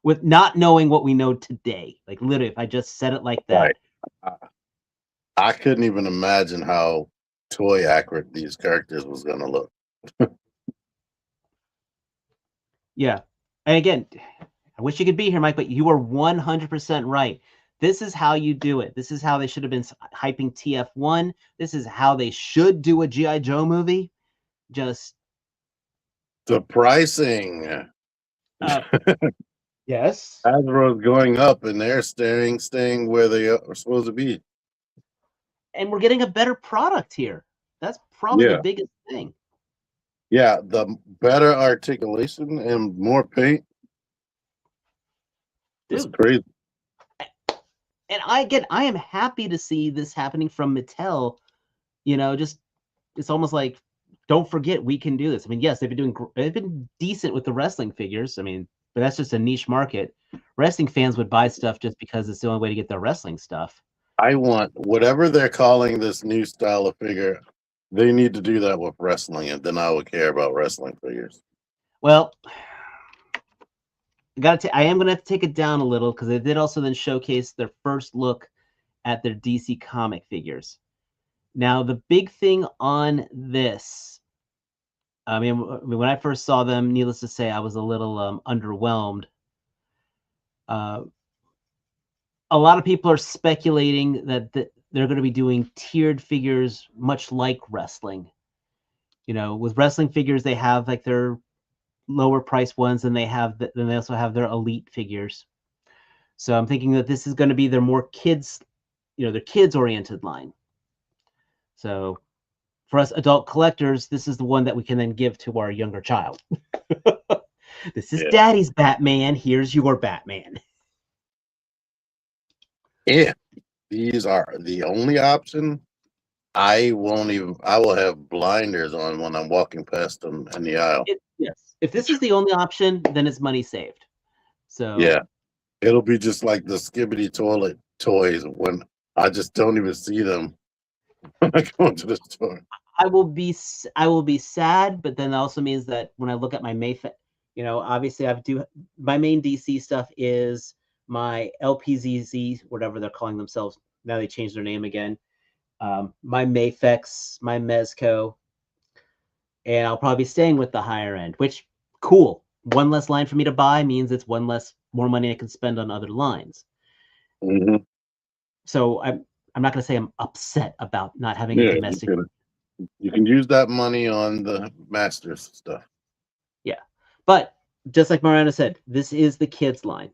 With not knowing what we know today. Like, literally, if I just said it like that. Right. I couldn't even imagine how toy accurate these characters was going to look. Yeah. And again, I wish you could be here, Mike, but you are 100% right. This is how you do it. This is how they should have been hyping TF1. This is how they should do a G.I. Joe movie. Just the pricing. Yes. Hasbro's going up, and they're staying where they are supposed to be. And we're getting a better product here. That's probably the biggest thing. Yeah, the better articulation and more paint. It's crazy. And I am happy to see this happening from Mattel. It's almost like, don't forget, we can do this. I mean, yes, they've been decent with the wrestling figures. I mean, but that's just a niche market. Wrestling fans would buy stuff just because it's the only way to get their wrestling stuff. I want whatever they're calling this new style of figure, they need to do that with wrestling, and then I would care about wrestling figures. Well, I am going to have to take it down a little, because they did also then showcase their first look at their DC comic figures. Now, the big thing on this, I mean, when I first saw them, needless to say, I was a little underwhelmed. A lot of people are speculating that they're going to be doing tiered figures, much like wrestling. With wrestling figures, they have like their lower price ones, and then they also have their elite figures. So I'm thinking that this is going to be their more kids, their kids oriented line. So for us adult collectors, this is the one that we can then give to our younger child. This is Daddy's Batman. Here's your Batman. If these are the only option, I will have blinders on when I'm walking past them in the aisle. Yes. If this is the only option, then it's money saved. So yeah, it'll be just like the Skibbity toilet toys when I just don't even see them when I go into the store. I will be sad, but then that also means that when I look at my Mayfair, obviously my main DC stuff is my LPZZ, whatever they're calling themselves. Now they changed their name again. My Mayfex, my Mezco, and I'll probably be staying with the higher end, which, cool. One less line for me to buy means it's more money I can spend on other lines. Mm-hmm. So I'm not going to say I'm upset about not having a domestic. You can use that money on the Masters stuff. Yeah, but just like Miranda said, this is the kids line.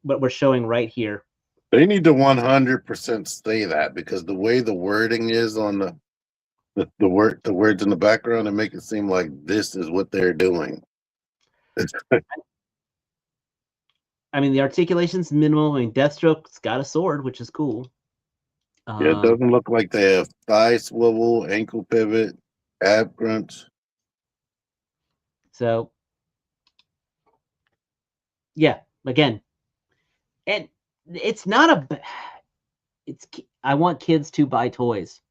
What we're showing right here They need to 100% say that, because the way the wording is on the words in the background, and make it seem like this is what they're doing. I mean, the articulation's minimal. I mean, Deathstroke's got a sword, which is cool. Yeah, it doesn't look like they have thigh swivel, ankle pivot, ab crunch. So, yeah, again, and it's not a. It's. I want kids to buy toys.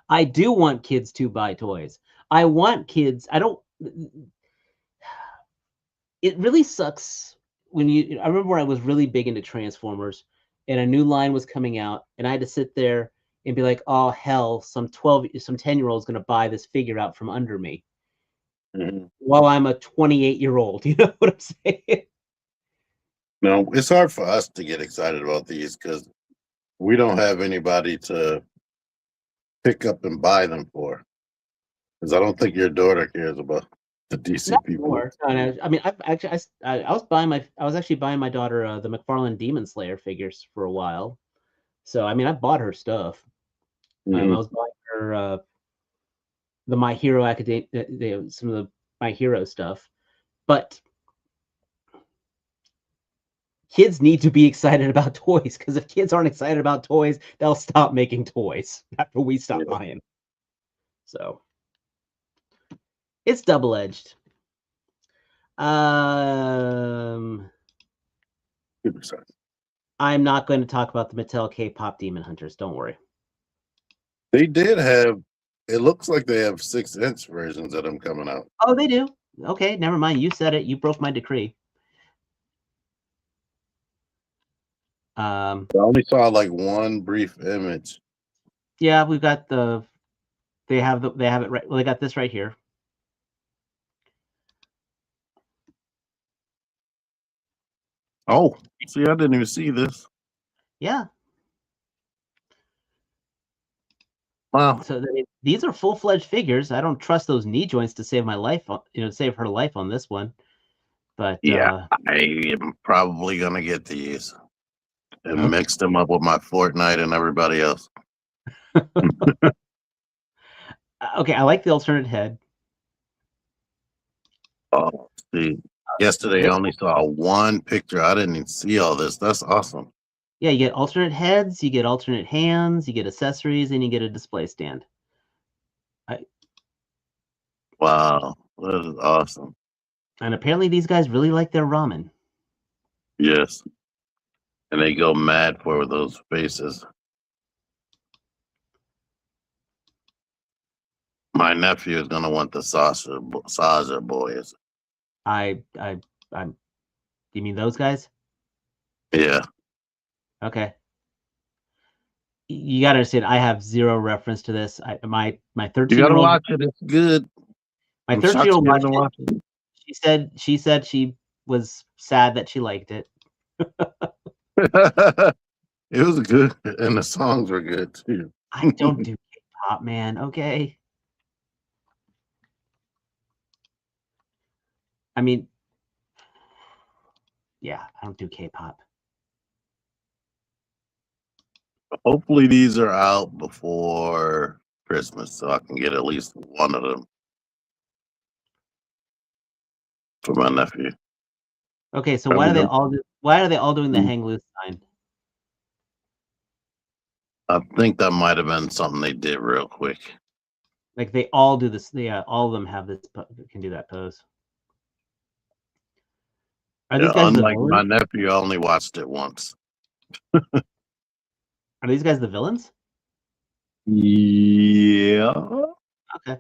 I do want kids to buy toys. I want kids. I don't. It really sucks when you. I remember when I was really big into Transformers, and a new line was coming out, and I had to sit there and be like, "Oh hell, some 10-year-old is going to buy this figure out from under me," while I'm a 28-year-old. You know what I'm saying? No, it's hard for us to get excited about these because we don't have anybody to pick up and buy them for. Because I don't think your daughter cares about the DC Not people. more. No, I mean, I was actually buying my daughter the McFarlane Demon Slayer figures for a while. So I mean, I bought her stuff. I was buying her the My Hero Academia, some of the My Hero stuff. But kids need to be excited about toys, because if kids aren't excited about toys, they'll stop making toys after we stop buying. So it's double-edged. I'm not going to talk about the Mattel K-pop Demon Hunters. Don't worry. They did have. It looks like they have 6-inch versions of them coming out. Oh, they do. Okay, never mind. You said it. You broke my decree. I only saw like one brief image. Yeah, we've got the. They have it right. Well, they got this right here. Oh, see, I didn't even see this. Yeah. Wow. So these are full-fledged figures. I don't trust those knee joints to save my life. Save her life on this one. But yeah, I am probably gonna get these and mix them up with my Fortnite and everybody else. Okay, I like the alternate head. Oh, see, yesterday I only saw one picture. I didn't even see all this. That's awesome. Yeah, you get alternate heads, you get alternate hands, you get accessories, and you get a display stand. Wow, that is awesome. And apparently these guys really like their ramen. Yes. And they go mad for those faces. My nephew is gonna want the Sasha boys. You mean those guys? Yeah. Okay. You gotta understand, I have zero reference to this. My 13-year-old. You gotta watch it. It's good. My 13-year-old watched it. She said she was sad that she liked it. It was good, and the songs were good too. I don't do K-pop, man. Okay. I mean, yeah, I don't do K-pop. Hopefully these are out before Christmas so I can get at least one of them for my nephew. Okay, so why are they all doing the hang loose sign? I think that might have been something they did real quick. Like they all do this. Yeah, all of them have this. Can do that pose. Are these guys unlike my nephew, I only watched it once. Are these guys the villains? Yeah. Okay.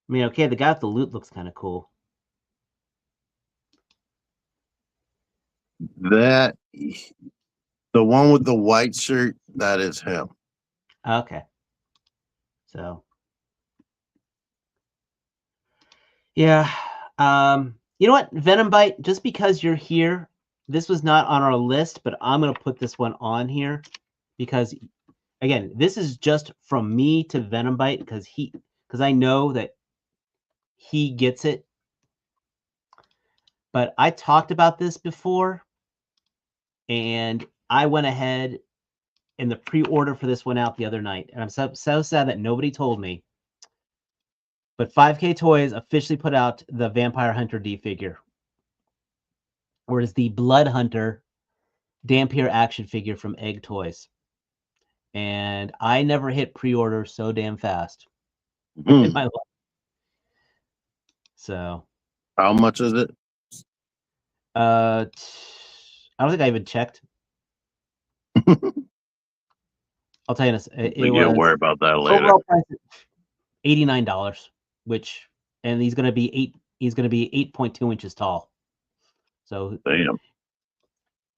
I mean, okay, the guy with the loot looks kind of cool. The one with the white shirt, that is him. Okay. So, yeah. You know what, Venom Bite, just because you're here, this was not on our list, but I'm going to put this one on here because, again, this is just from me to Venom Bite because I know that he gets it. But I talked about this before, and I went ahead and the pre-order for this went out the other night, and I'm so sad that nobody told me. But 5K Toys officially put out the Vampire Hunter D figure, or is the Blood Hunter Dampier action figure from Egg Toys. And I never hit pre-order so damn fast in my life. So, how much is it? I don't think I even checked. I'll tell you this. You'll worry about that later. Overall price $89, and he's gonna be 8.2 inches tall. So damn.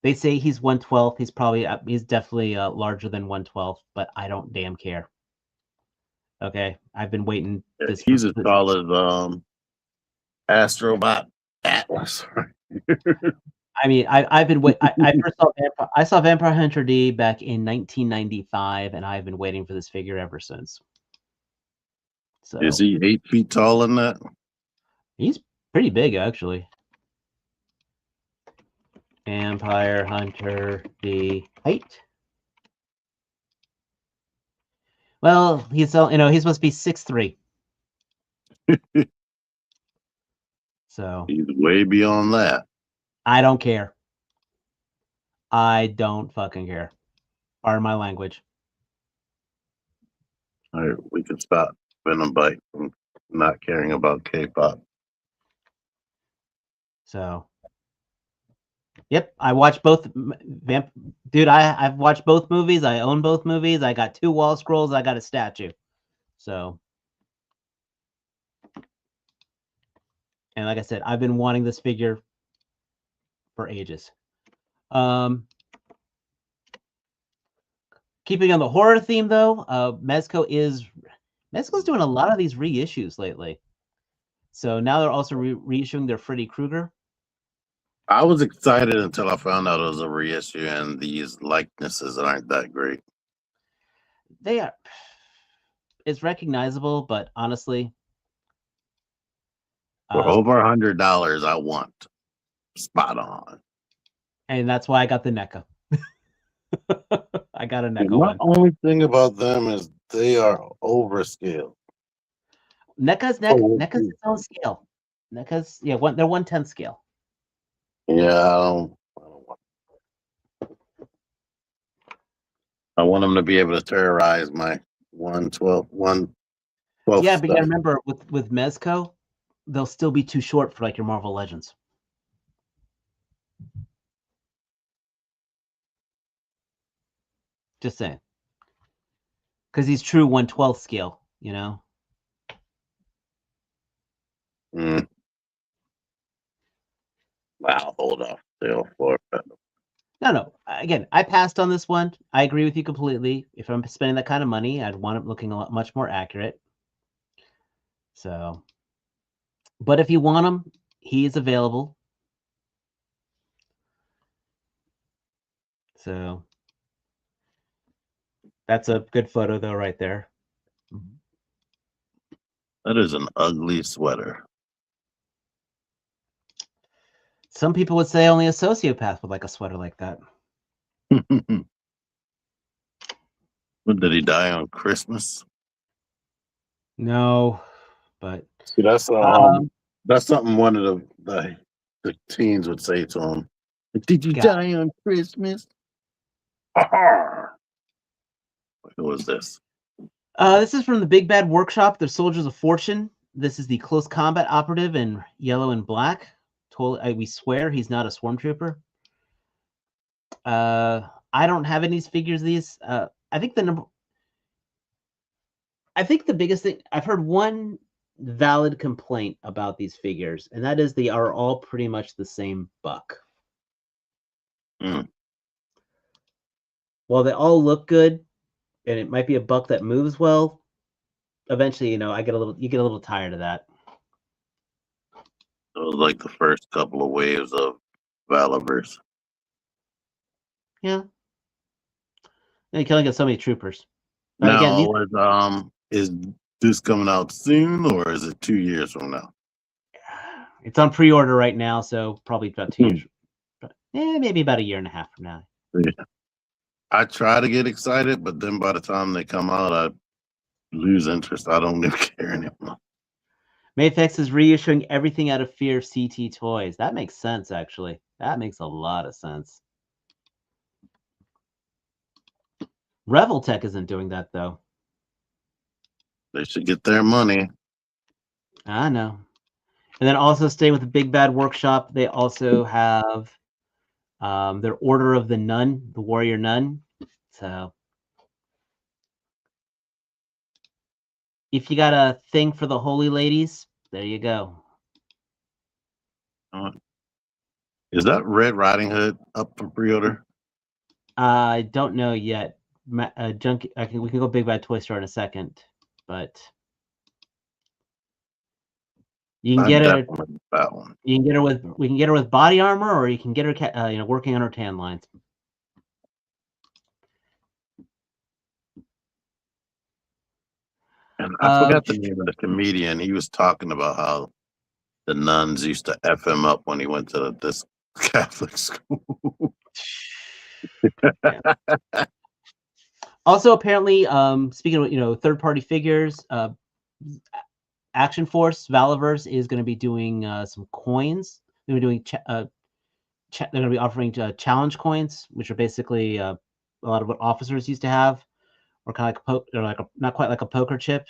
They say he's 1/12. He's definitely larger than 1/12, but I don't damn care. Okay, I've been waiting. He's as tall as Astrobot Atlas. I mean, I've been waiting. I saw Vampire Hunter D back in 1995, and I've been waiting for this figure ever since. So is he 8 feet tall in that? He's pretty big, actually. Vampire Hunter D height. Well, he's supposed to be 6'3". So he's way beyond that. I don't care. I don't fucking care. Pardon my language. All right, we can stop Venom Bite from not caring about K-pop. So, yep, I watched both. Dude, I've watched both movies. I own both movies. I got 2 wall scrolls. I got a statue. So, and like I said, I've been wanting this figure for ages. Keeping on the horror theme, though, Mezco's doing a lot of these reissues lately. So now they're also reissuing their Freddy Krueger. I was excited until I found out it was a reissue, and these likenesses aren't that great. They are. It's recognizable, but honestly, for over $100, I want spot on. And that's why I got the NECA. I got a NECA one. The only thing about them is they are overscaled. NECA's its own scale. NECA's they're 1/10 scale. Yeah, I want them to be able to terrorize my 1/12. Yeah, but you gotta remember with Mezco, they'll still be too short for like your Marvel Legends. Just saying. Because he's true 1/12 scale, you know? Wow, hold off. No. Again, I passed on this one. I agree with you completely. If I'm spending that kind of money, I'd want it looking much more accurate. So, but if you want him, he is available. So, that's a good photo, though, right there. That is an ugly sweater. Some people would say only a sociopath would like a sweater like that. When did he die, on Christmas? No, but see, that's something one of the teens would say to him. Did you die on Christmas? Who was this? This is from the Big Bad Workshop. They're Soldiers of Fortune. This is the Close Combat Operative in yellow and black. We swear he's not a Stormtrooper. I don't have any figures of these. I think the biggest thing, I've heard one valid complaint about these figures, and that is they are all pretty much the same buck. While they all look good, and it might be a buck that moves well, eventually, you get a little tired of that. It was like the first couple of waves of Valivers. Yeah. And you can only get so many troopers. But now, again, is this coming out soon, or is it 2 years from now? It's on pre-order right now, so probably about 2 years. Maybe about a year and a half from now. Yeah. I try to get excited, but then by the time they come out, I lose interest. I don't even care anymore. Mayfix is reissuing everything out of fear of CT toys. That makes sense, actually. That makes a lot of sense. Reveltech isn't doing that, though. They should get their money. I know. And then also staying with the Big Bad Workshop, they also have their Order of the Nun, the Warrior Nun. So if you got a thing for the Holy Ladies, there you go. Is that Red Riding Hood up for pre-order? I don't know yet. Junkie, we can go Big Bad Toy Store in a second, but you can get her. That one. You can get her with. We can get her with body armor, or you can get her, working on her tan lines. And I forgot the name of the comedian. He was talking about how the nuns used to F him up when he went to this Catholic school. Also, apparently, speaking of third-party figures, Action Force Valaverse is going to be doing some coins. They're doing they're going to be offering challenge coins, which are basically a lot of what officers used to have, or kind of like not quite like a poker chip,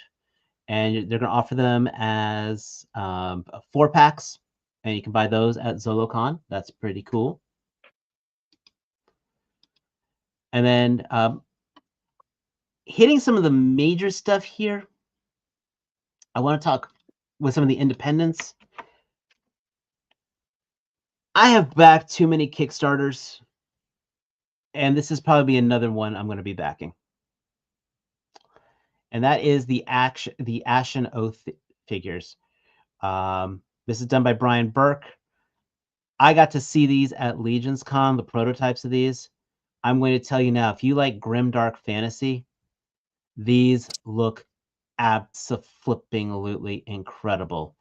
and they're going to offer them as 4-packs, and you can buy those at ZoloCon. That's pretty cool. And then hitting some of the major stuff here, I want to talk with some of the independents. I have backed too many Kickstarters, and this is probably another one I'm going to be backing. And that is the Ashen Oath figures. This is done by Brian Burke. I got to see these at Legion's Con, the prototypes of these. I'm going to tell you now, if you like grimdark fantasy, these look abso-flipping-lutely incredible.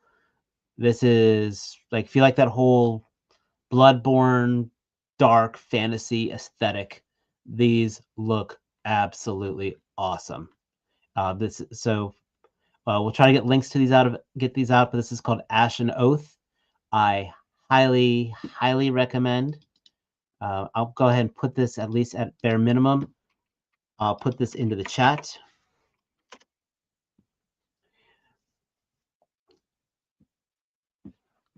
This is like, if you like that whole Bloodborne dark fantasy aesthetic, these look absolutely awesome. We'll try to get links to these get these out, but this is called Ashen Oath. I highly recommend. I'll go ahead and put this, at least at bare minimum, I'll put this into the chat.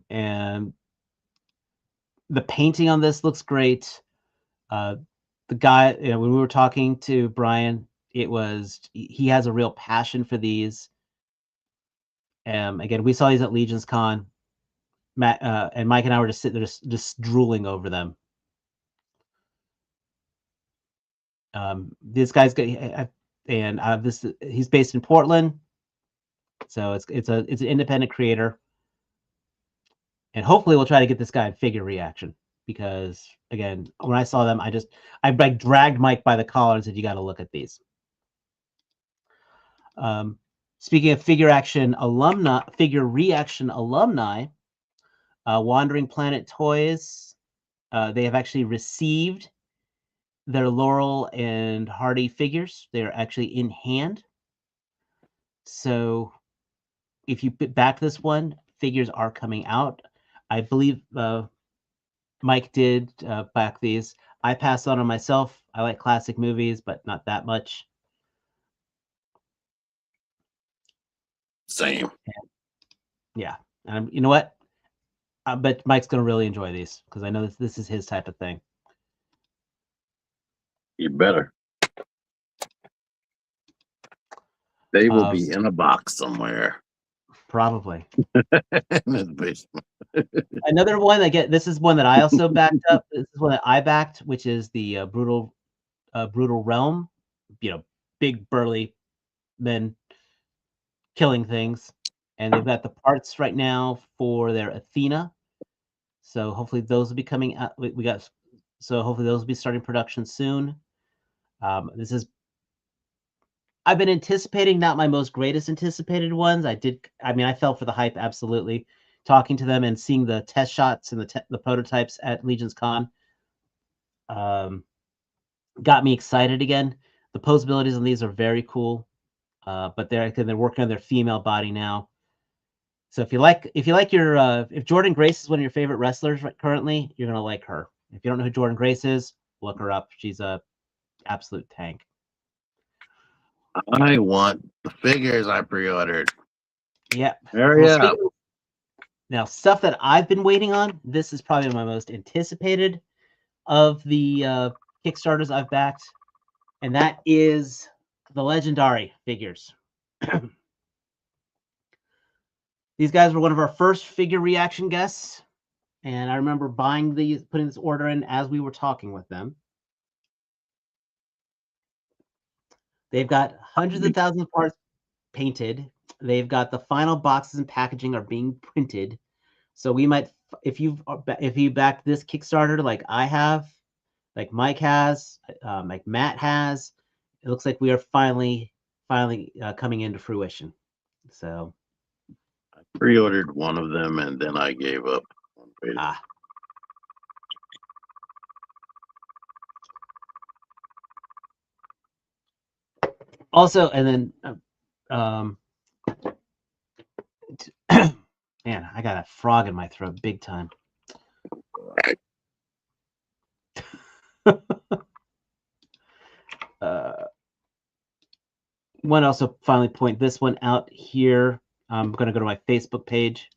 And the painting on this looks great. The guy, when we were talking to Brian, he has a real passion for these. Again, we saw these at Legion's Con. Matt and Mike and I were just sitting there just drooling over them. This guy's good, and he's based in Portland, so it's an independent creator, and hopefully we'll try to get this guy in FigureAction, because again, when I saw them, I dragged Mike by the collar and said, "You got to look at these." Speaking of FigureAction alumni, Wandering Planet Toys, they have actually received their Laurel and Hardy figures. They're actually in hand. So if you back this one, figures are coming out. I believe Mike did back these. I passed on myself. I like classic movies, but not that much. Same. Yeah. And you know what? I bet Mike's going to really enjoy these, because I know this is his type of thing. You better. They will be in a box somewhere. Probably. In his basement. Another one this is one that I also backed up. This is one that I backed, which is the Brutal Realm. Big burly men killing things. And they've got the parts right now for their Athena. So hopefully those will be coming out. So hopefully those will be starting production soon. I've been anticipating, not my most greatest anticipated ones. I fell for the hype, absolutely, talking to them and seeing the test shots and the prototypes at Legion's Con got me excited again. The posabilities on these are very cool, but they're working on their female body now. So if Jordan Grace is one of your favorite wrestlers currently, you're gonna like her. If you don't know who Jordan Grace is, look her up. She's a absolute tank. I want the figures I pre-ordered. Yep. Hurry up. Now, stuff that I've been waiting on. This is probably my most anticipated of the Kickstarters I've backed, and that is the Legendari figures. These guys were one of our first FigureAction guests, and I remember putting this order in as we were talking with them. They've got hundreds of thousands of parts painted. They've got the final boxes and packaging are being printed. So we might, if you backed this Kickstarter like I have, like Mike has, like Matt has, it looks like we are finally coming into fruition. So I pre-ordered one of them and then I gave up. Also, and then man, I got a frog in my throat big time. One also finally point this one out here. I'm going to go to my Facebook page.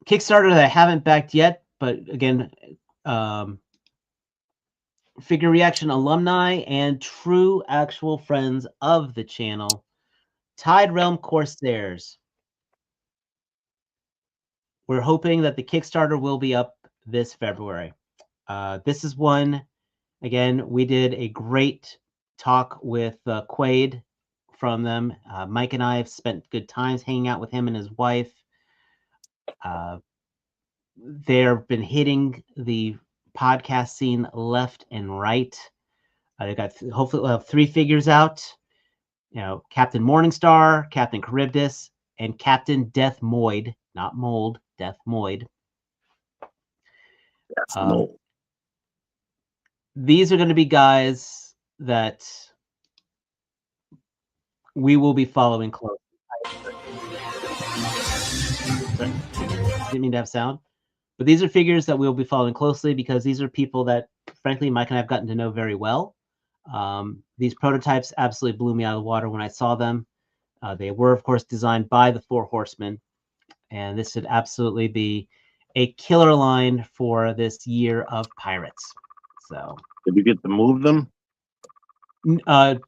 Kickstarter that I haven't backed yet, but again, FigureAction alumni and true actual friends of the channel, Tide Realm Corsairs. We're hoping that the Kickstarter will be up this February. This is one, again, we did a great talk with Quaid from them. Mike and I have spent good times hanging out with him and his wife. They've been hitting the podcast scene left and right. They got hopefully we'll have 3 figures out. You know, Captain Morningstar, Captain Charybdis, and Captain Death Moid, not Mold, Death Moid. These are going to be guys that we will be following closely. Didn't mean to have sound. But these are figures that we'll be following closely because these are people that, frankly, Mike and I have gotten to know very well. These prototypes absolutely blew me out of the water when I saw them. They were, of course, designed by the 4 Horsemen. And this should absolutely be a killer line for this year of Pirates. So, did you get to move them? The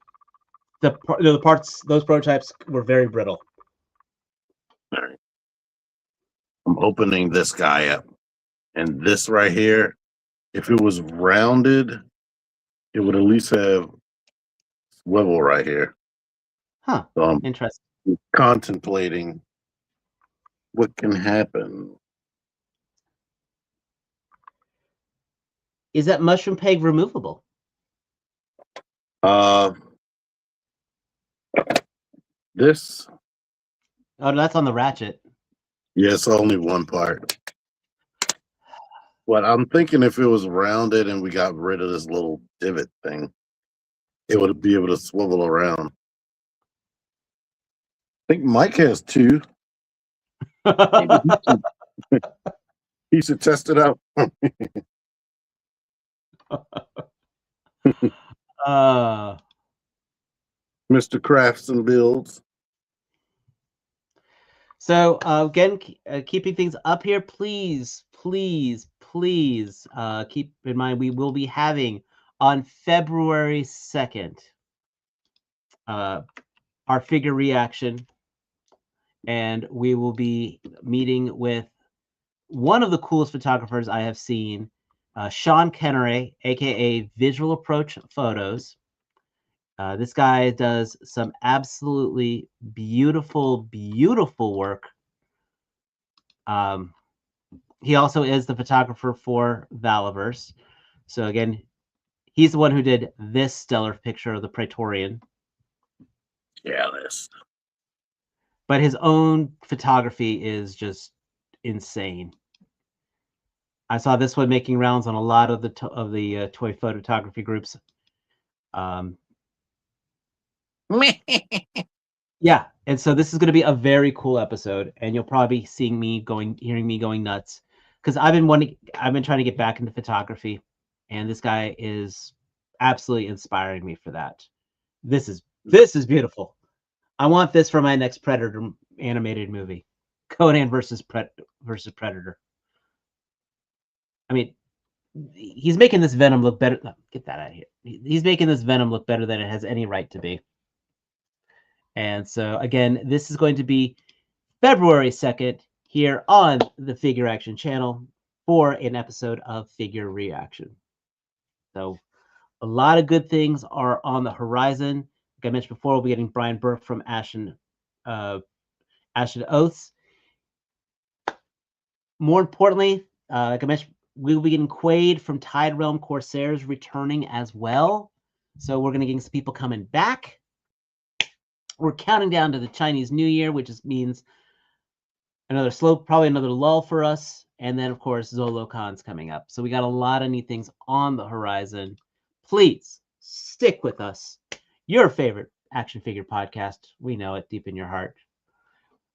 parts, those prototypes were very brittle. All right. I'm opening this guy up. And this right here, if it was rounded, it would at least have swivel right here. Huh. So I'm interesting. Contemplating what can happen. Is that mushroom peg removable? This. Oh, that's on the ratchet. Yes, only one part. But I'm thinking if it was rounded and we got rid of this little divot thing, it would be able to swivel around. I think Mike has 2. He should test it out. Mr. Crafts and Builds. So again, keeping things up here, please keep in mind we will be having on February 2nd our FigureAction, and we will be meeting with one of the coolest photographers I have seen, Sean Kenary, aka Visual Approach Photos. This guy does some absolutely beautiful work. He also is the photographer for Valiverse. So again, he's the one who did this stellar picture of the Praetorian. Jealous. But his own photography is just insane. I saw this one making rounds on a lot of the toy photography groups. Yeah, and so this is going to be a very cool episode, and you'll probably be hearing me going nuts, because I've been trying to get back into photography, and this guy is absolutely inspiring me for that. This is beautiful. I want this for my next Predator animated movie, Conan versus Predator. I mean, he's making this Venom look better. Get that out of here. He's making this Venom look better than it has any right to be. And so, again, this is going to be February 2nd here on the FigureAction channel for an episode of FigureAction. So a lot of good things are on the horizon. Like I mentioned before, we'll be getting Brian Burke from Ashen Oaths. More importantly, like I mentioned, we will be getting Quaid from Tide Realm Corsairs returning as well. So we're going to get some people coming back. We're counting down to the Chinese New Year, which just means probably another lull for us. And then, of course, ZoloCon's coming up. So we got a lot of neat things on the horizon. Please stick with us. Your favorite action figure podcast. We know it deep in your heart.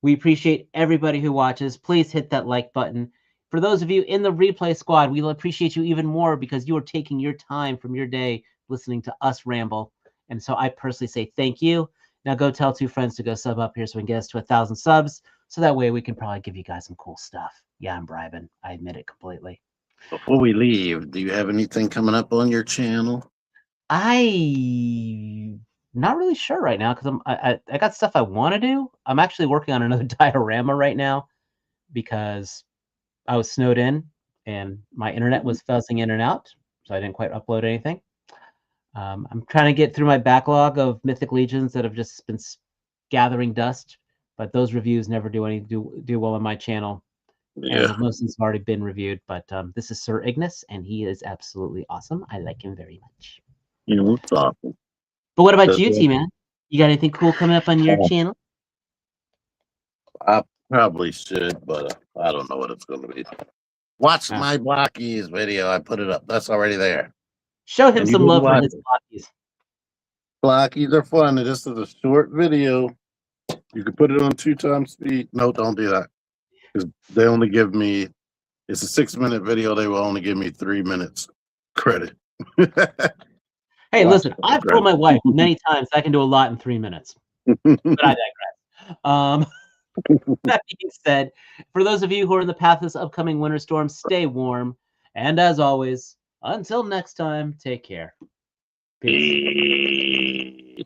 We appreciate everybody who watches. Please hit that like button. For those of you in the replay squad, we'll appreciate you even more because you are taking your time from your day listening to us ramble. And so I personally say thank you. Now go tell 2 friends to go sub up here so we can get us to 1,000 subs. So that way we can probably give you guys some cool stuff. Yeah, I'm bribing. I admit it completely. Before we leave, do you have anything coming up on your channel? I'm not really sure right now because I got stuff I want to do. I'm actually working on another diorama right now because I was snowed in and my internet was fuzzing in and out, so I didn't quite upload anything. I'm trying to get through my backlog of Mythic Legions that have just been gathering dust, but those reviews never do well on my channel. Yeah. And most of them have already been reviewed, but this is Sir Ignis, and he is absolutely awesome. I like him very much. You know, it's awesome. But what about you, T-Man? You got anything cool coming up on your channel? I probably should, but I don't know what it's going to be. Watch my Blokees video. I put it up. That's already there. Show him some love for his Blokees. Blokees are fun. This is a short video. You can put it on 2 times speed. No, don't do that. Because they only give me, it's a 6-minute video. They will only give me 3 minutes credit. Hey, listen, I've told my wife many times I can do a lot in 3 minutes. But I digress. That being said, for those of you who are in the path of this upcoming winter storm, stay warm. And as always, until next time, take care. Peace.